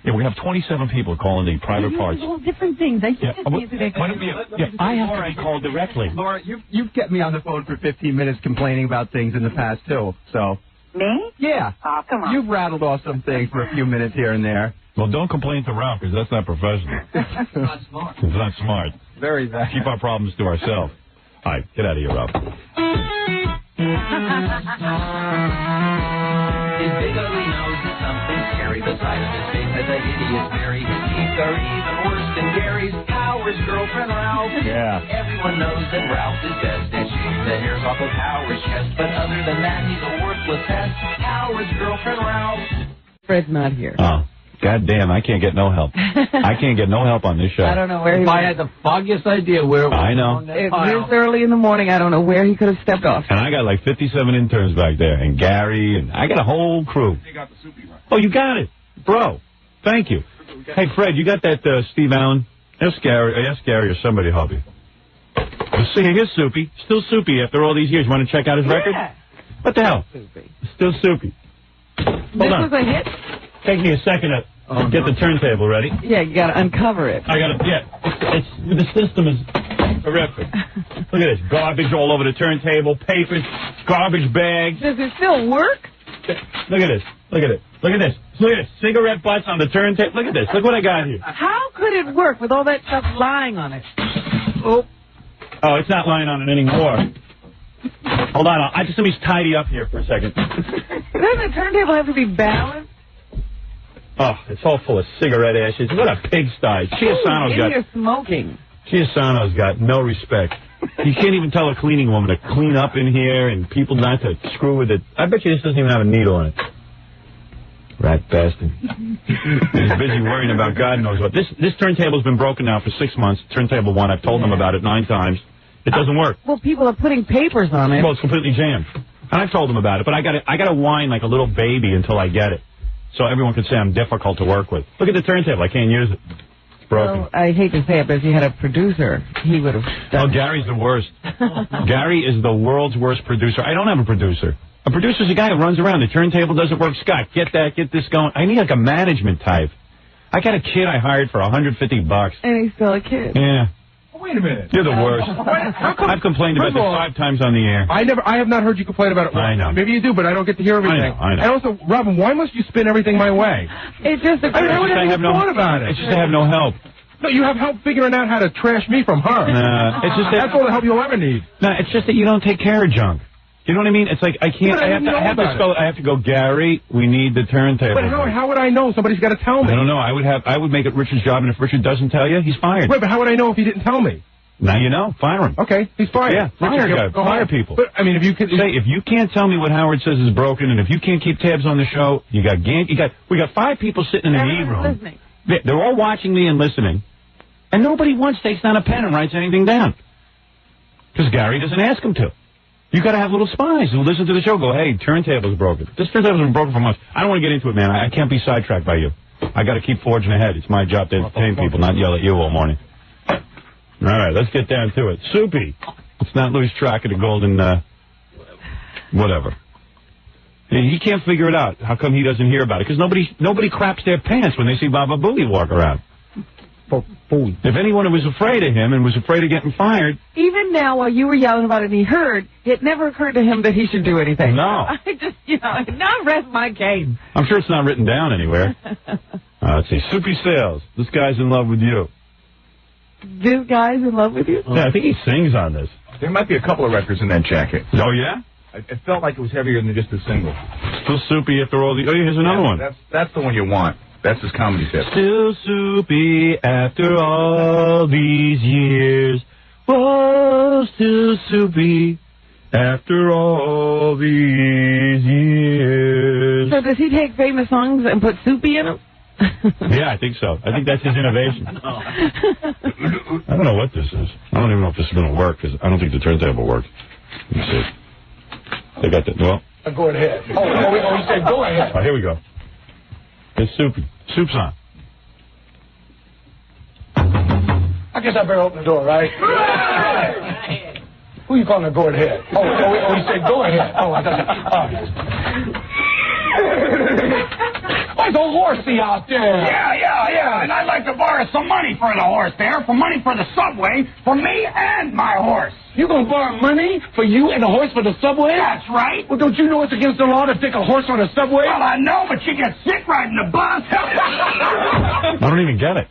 Yeah, we have 27 people calling the private parts. All different things. I can't answer that question. I have to be called directly. Laura, you've kept me on the phone for 15 minutes complaining about things in the past, too. So. Me? Yeah. Oh, come on. You've rattled off some things for a few minutes here and there. Well, don't complain to Ralph, because that's not professional. It's not smart. It's not smart. Very bad. Keep our problems to ourselves. All right, get out of here, Ralph. His big ugly nose is something scary. The side of his face has a hideous berry. His teeth are even worse than Gary's. Howard's girlfriend, Ralph. Yeah. Everyone knows that Ralph is best at shooting the hairs off of Howard's chest. But other than that, he's a worthless pest. Howard's girlfriend, Ralph. Fred's not here. Oh. God damn, I can't get no help. I can't get no help on this show. I don't know where he If I was. had the foggiest idea where it was. I know. It's this early in the morning. I don't know where he could have stepped off. And I got like 57 interns back there, and Gary, and I got a whole crew. Oh, you got it. Bro, thank you. Hey, Fred, you got that Steve Allen? Ask Gary or somebody help you. Here's Soupy. Still Soupy after all these years. You want to check out his record? What the hell? Still Soupy. Hold on. This was a hit? Take me a second to get the turntable ready. Yeah, you got to uncover it. I got to, the system is horrific. Look at this. Garbage all over the turntable, papers, garbage bags. Does it still work? Look at this. Look at it. Look at this. Look at this. Cigarette butts on the turntable. Look at this. Look what I got here. How could it work with all that stuff lying on it? Oh, it's not lying on it anymore. Hold on. Let me tidy up here for a second. Doesn't the turntable have to be balanced? Oh, it's all full of cigarette ashes. What a pigsty. You're smoking. Chiasano's got no respect. You can't even tell a cleaning woman to clean up in here and people not to screw with it. I bet you this doesn't even have a needle in it. Rat bastard. He's busy worrying about God knows what. This turntable's been broken now for 6 months. Turntable 1, I've told them about it 9 times. It doesn't work. Well, people are putting papers on it. Well, it's completely jammed. And I've told them about it, but I got to whine like a little baby until I get it. So everyone could say I'm difficult to work with. Look at the turntable. I can't use it. It's broken. Well, I hate to say it, but if you had a producer, he would have done it. Gary's the worst. Gary is the world's worst producer. I don't have a producer. A producer's a guy who runs around. The turntable doesn't work. Scott, get this going. I need like a management type. I got a kid I hired for $150. And he's still a kid. Yeah. Wait a minute. You're the worst. I've complained about this 5 times on the air. I have not heard you complain about it. I know. Maybe you do, but I don't get to hear everything. I know. And also, Robin, why must you spin everything my way? It's just I haven't thought about it. It's just I have no help. No, you have help figuring out how to trash me from her. It's just that's all the help you'll ever need. No, it's just that you don't take care of junk. You know what I mean? It's like I can't. I have to go. Gary, we need the turntable. But how would I know? Somebody's got to tell me. I don't know. I would make it Richard's job, and if Richard doesn't tell you, he's fired. Wait, but how would I know if he didn't tell me? Now you know. Fire him. Okay, he's fired. Yeah, fire people. But I mean, if you can't tell me what Howard says is broken, and if you can't keep tabs on the show, we got 5 people sitting in an E-room. Listening. They're all watching me and listening, and nobody once takes down a pen and writes anything down because Gary doesn't ask them to. You got to have little spies who listen to the show. Go, hey, turntable's broken. This table's been broken for months. I don't want to get into it, man. I can't be sidetracked by you. I got to keep forging ahead. It's my job to entertain people, not yell at you all morning. All right, let's get down to it. Soupy. Let's not lose track of the golden, whatever. He can't figure it out. How come he doesn't hear about it? Because nobody craps their pants when they see Baba Booey walk around. If anyone was afraid of him and was afraid of getting fired... Even now, while you were yelling about it and he heard, it never occurred to him that he should do anything. No. I just, now rest my case. I'm sure it's not written down anywhere. Let's see. Soupy Sales. This guy's in love with you. This guy's in love with you? Yeah, I think he sings on this. There might be a couple of records in that jacket. Oh, yeah? It felt like it was heavier than just a single. Still Soupy after all the... Oh, here's another one. That's the one you want. That's his comedy set. Still Soupy after all these years. Whoa, still Soupy after all these years. So does he take famous songs and put Soupy in them? Yeah, I think so. I think that's his innovation. I don't know what this is. I don't even know if this is going to work, because I don't think the turntable worked. Let me see. They got that. Well. Go ahead. Oh, he said go ahead. Oh, here we go. It's Soupy. Soup's on. I guess I better open the door, right? Who you calling to go ahead? Oh, he said go ahead. Oh, I thought there's a horsey out there. Yeah. And I'd like to borrow some money for the horse there, for money for the subway, for me and my horse. You gonna borrow money for you and the horse for the subway? That's right. Well, don't you know it's against the law to take a horse on the subway? Well, I know, but you get sick riding the bus. I don't even get it.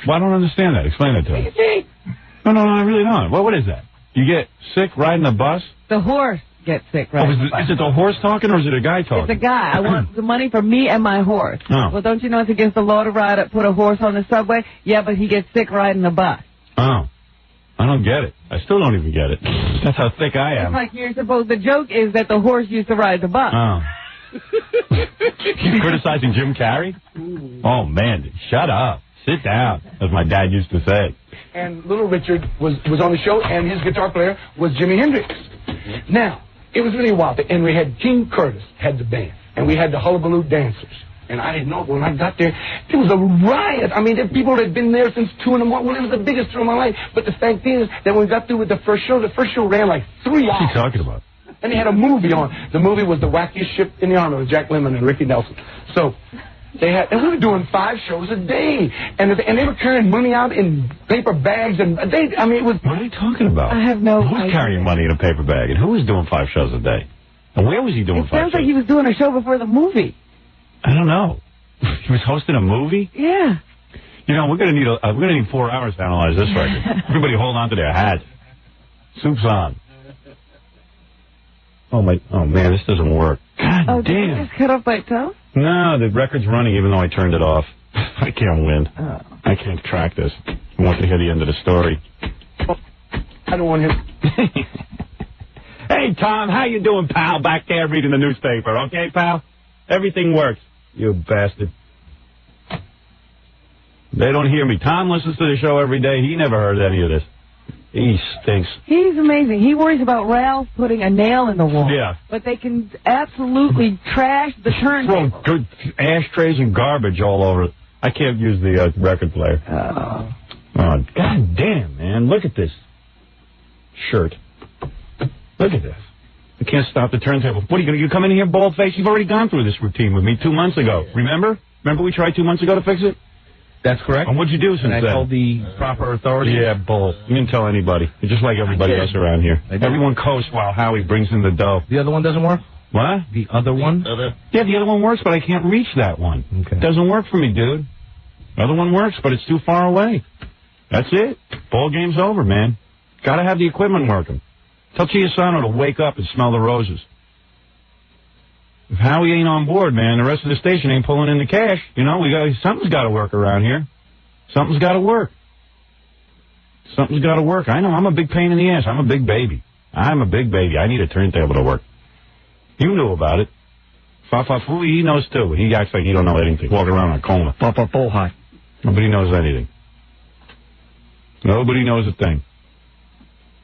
Well, I don't understand that. Explain it to me. No, I really don't. What is that? You get sick riding the bus? The horse gets sick riding the bus. Is it the horse talking or is it a guy talking? It's a guy. I want the money for me and my horse. Oh. Well, don't you know it's against the law to put a horse on the subway? Yeah, but he gets sick riding the bus. Oh. I don't get it. I still don't even get it. That's how thick I am. It's like you're supposed... The joke is that the horse used to ride the bus. Oh. He's criticizing Jim Carrey? Oh, man, shut up. Sit down, as my dad used to say. And Little Richard was on the show, and his guitar player was Jimi Hendrix. Now, it was really wild. And we had King Curtis had the band, and we had the Hullabaloo dancers. And I didn't know, but when I got there, it was a riot. I mean, there were people that had been there since 2 in the morning. Well, it was the biggest thrill of my life. But the fact is that when we got through with the first show ran like 3 hours. What's he talking about? And they had a movie on. The movie was The Wackiest Ship in the Army with Jack Lemmon and Ricky Nelson. So and we were doing 5 shows a day. And they were carrying money out in paper bags. And it was... What are you talking about? I have no Who's idea. carrying money in a paper bag? And who was doing 5 shows a day? And where was he doing 5 shows? It sounds like he was doing a show before the movie. I don't know. He was hosting a movie? Yeah. You know, we're gonna need 4 hours to analyze this record. Everybody hold on to their hats. Soup's on. Oh man, this doesn't work. God Did damn. it just cut off by itself? No, the record's running even though I turned it off. I can't win. I can't track this. I want to hear the end of the story. I don't want him. Hey, Tom, how you doing, pal? Back there reading the newspaper, okay, pal? Everything works. You bastard. They don't hear me. Tom listens to the show every day. He never heard any of this. He stinks. He's amazing. He worries about Ralph putting a nail in the wall. Yeah. But they can absolutely trash the turntable. Throw good ashtrays and garbage all over it. I can't use the record player. Oh, God damn, man. Look at this shirt. Look at this. I can't stop the turntable. What are you going to come in here bald-faced? You've already gone through this routine with me 2 months ago. Remember? Remember we tried 2 months ago to fix it? That's correct. And what'd you do since I then? told the proper authorities. Yeah, bull. You didn't tell anybody. You're just like everybody else around here. Everyone coasts while Howie brings in the dough. The other one doesn't work? What? The other one? Yeah, the other one works, but I can't reach that one. Okay. It doesn't work for me, dude. The other one works, but it's too far away. That's it. Ball game's over, man. Gotta have the equipment working. Tell Chiasano to wake up and smell the roses. If Howie ain't on board, man, the rest of the station ain't pulling in the cash. You know, something's got to work around here. Something's got to work. Something's got to work. I know, I'm a big pain in the ass. I'm a big baby. I'm a big baby. I need a turntable to work. You knew about it. Fa-fa-foo, he knows too. He acts like he don't know anything. Walking around in a coma. Fa-fa-foo-hi. Nobody knows anything. Nobody knows a thing.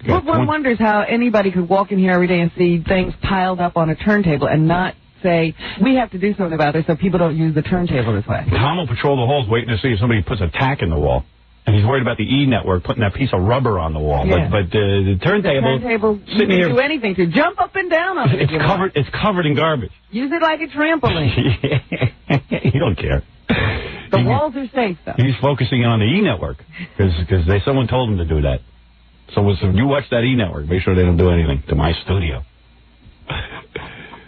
But one wonders how anybody could walk in here every day and see things piled up on a turntable and not say, we have to do something about this so people don't use the turntable this way. Tom will patrol the halls waiting to see if somebody puts a tack in the wall. And he's worried about the E network putting that piece of rubber on the wall. Yeah. But the turntable you can do anything to jump up and down on it. It's covered in garbage. Use it like a trampoline. He don't care. The walls are safe, though. He's focusing on the E network because someone told him to do that. So you watch that E network. Make sure they don't do anything to my studio.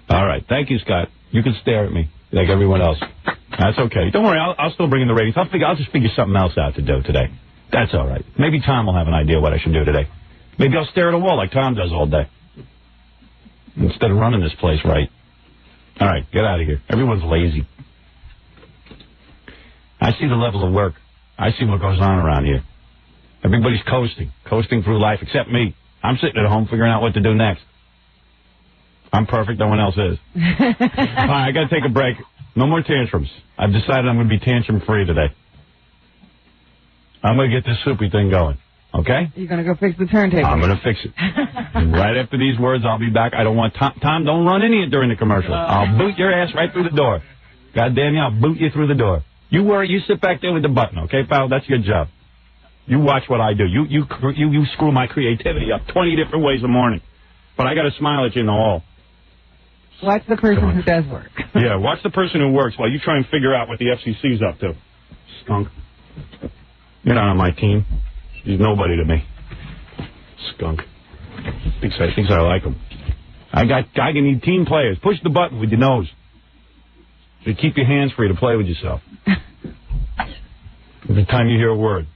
All right. Thank you, Scott. You can stare at me like everyone else. That's okay. Don't worry. I'll still bring in the ratings. I'll just figure something else out to do today. That's all right. Maybe Tom will have an idea what I should do today. Maybe I'll stare at a wall like Tom does all day instead of running this place right. All right. Get out of here. Everyone's lazy. I see the level of work. I see what goes on around here. Everybody's coasting through life except me. I'm sitting at home figuring out what to do next. I'm perfect. No one else is. All right, I got to take a break. No more tantrums. I've decided I'm going to be tantrum-free today. I'm going to get this soupy thing going. Okay? You're going to go fix the turntable. I'm going to fix it. And right after these words, I'll be back. I don't want Tom, don't run in here during the commercial. I'll boot your ass right through the door. God damn you, I'll boot you through the door. You sit back there with the button, okay, pal? That's your job. You watch what I do. You screw my creativity up 20 different ways a morning. But I got to smile at you in the hall. Watch the person who does work. Yeah, watch the person who works while you try and figure out what the FCC's up to. Skunk. You're not on my team. He's nobody to me. Skunk. Thinks I like him. I need team players. Push the button with your nose. So keep your hands free to play with yourself. Every time you hear a word.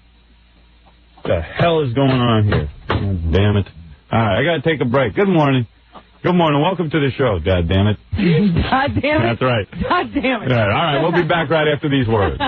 What the hell is going on here? God damn it. All right, I got to take a break. Good morning. Good morning. Welcome to the show, God damn it. God damn it. That's right. God damn it. All right, we'll be back right after these words.